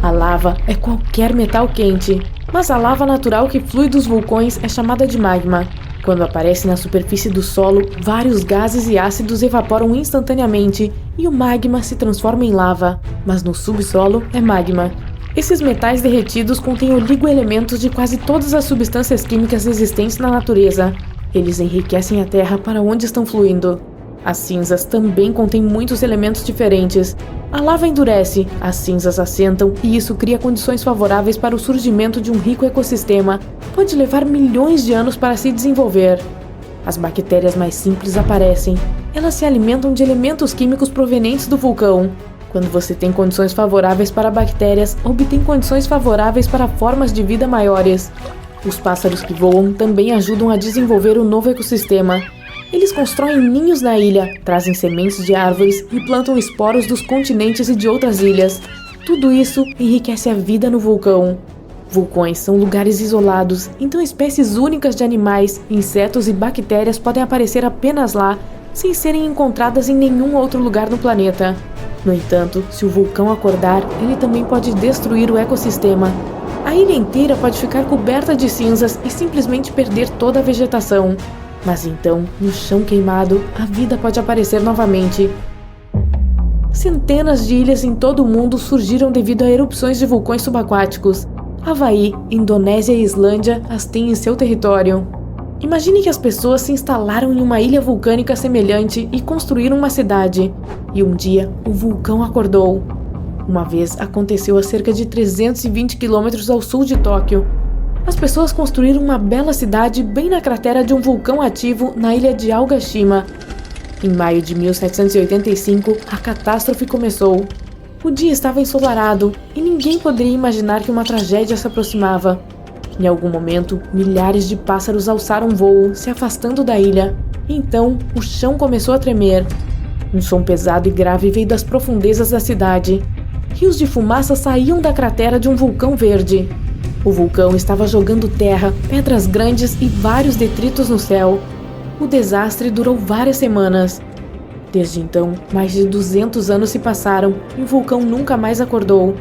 Speaker 2: A lava é qualquer metal quente, mas a lava natural que flui dos vulcões é chamada de magma. Quando aparece na superfície do solo, vários gases e ácidos evaporam instantaneamente e o magma se transforma em lava, mas no subsolo é magma. Esses metais derretidos contêm oligoelementos de quase todas as substâncias químicas existentes na natureza. Eles enriquecem a terra para onde estão fluindo. As cinzas também contêm muitos elementos diferentes. A lava endurece, as cinzas assentam e isso cria condições favoráveis para o surgimento de um rico ecossistema. Pode levar milhões de anos para se desenvolver. As bactérias mais simples aparecem. Elas se alimentam de elementos químicos provenientes do vulcão. Quando você tem condições favoráveis para bactérias, obtém condições favoráveis para formas de vida maiores. Os pássaros que voam também ajudam a desenvolver um novo ecossistema. Eles constroem ninhos na ilha, trazem sementes de árvores e plantam esporos dos continentes e de outras ilhas. Tudo isso enriquece a vida no vulcão. Vulcões são lugares isolados, então espécies únicas de animais, insetos e bactérias podem aparecer apenas lá, sem serem encontradas em nenhum outro lugar no planeta. No entanto, se o vulcão acordar, ele também pode destruir o ecossistema. A ilha inteira pode ficar coberta de cinzas e simplesmente perder toda a vegetação. Mas então, no chão queimado, a vida pode aparecer novamente. Centenas de ilhas em todo o mundo surgiram devido a erupções de vulcões subaquáticos. Havaí, Indonésia e Islândia as têm em seu território. Imagine que as pessoas se instalaram em uma ilha vulcânica semelhante e construíram uma cidade. E um dia, o vulcão acordou. Uma vez aconteceu a cerca de 320 quilômetros ao sul de Tóquio. As pessoas construíram uma bela cidade bem na cratera de um vulcão ativo na ilha de Aogashima. Em maio de 1785, a catástrofe começou. O dia estava ensolarado e ninguém poderia imaginar que uma tragédia se aproximava. Em algum momento, milhares de pássaros alçaram voo, se afastando da ilha. Então, o chão começou a tremer. Um som pesado e grave veio das profundezas da cidade. Rios de fumaça saíam da cratera de um vulcão verde. O vulcão estava jogando terra, pedras grandes e vários detritos no céu. O desastre durou várias semanas. Desde então, mais de 200 anos se passaram e o vulcão nunca mais acordou.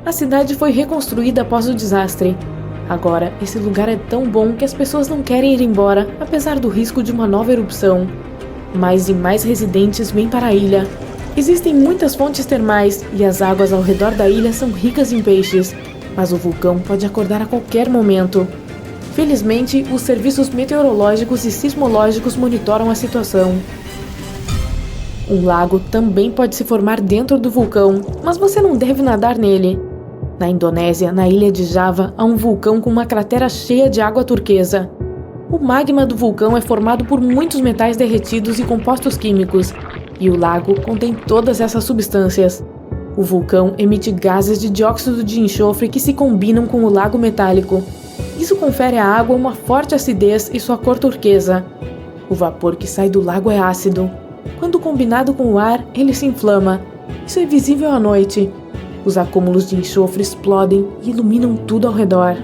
Speaker 2: A cidade foi reconstruída após o desastre. Agora, esse lugar é tão bom que as pessoas não querem ir embora, apesar do risco de uma nova erupção. Mais e mais residentes vêm para a ilha. Existem muitas fontes termais e as águas ao redor da ilha são ricas em peixes, mas o vulcão pode acordar a qualquer momento. Felizmente, os serviços meteorológicos e sismológicos monitoram a situação. Um lago também pode se formar dentro do vulcão, mas você não deve nadar nele. Na Indonésia, na ilha de Java, há um vulcão com uma cratera cheia de água turquesa. O magma do vulcão é formado por muitos metais derretidos e compostos químicos, e o lago contém todas essas substâncias. O vulcão emite gases de dióxido de enxofre que se combinam com o lago metálico. Isso confere à água uma forte acidez e sua cor turquesa. O vapor que sai do lago é ácido. Quando combinado com o ar, ele se inflama. Isso é visível à noite. Os acúmulos de enxofre explodem e iluminam tudo ao redor.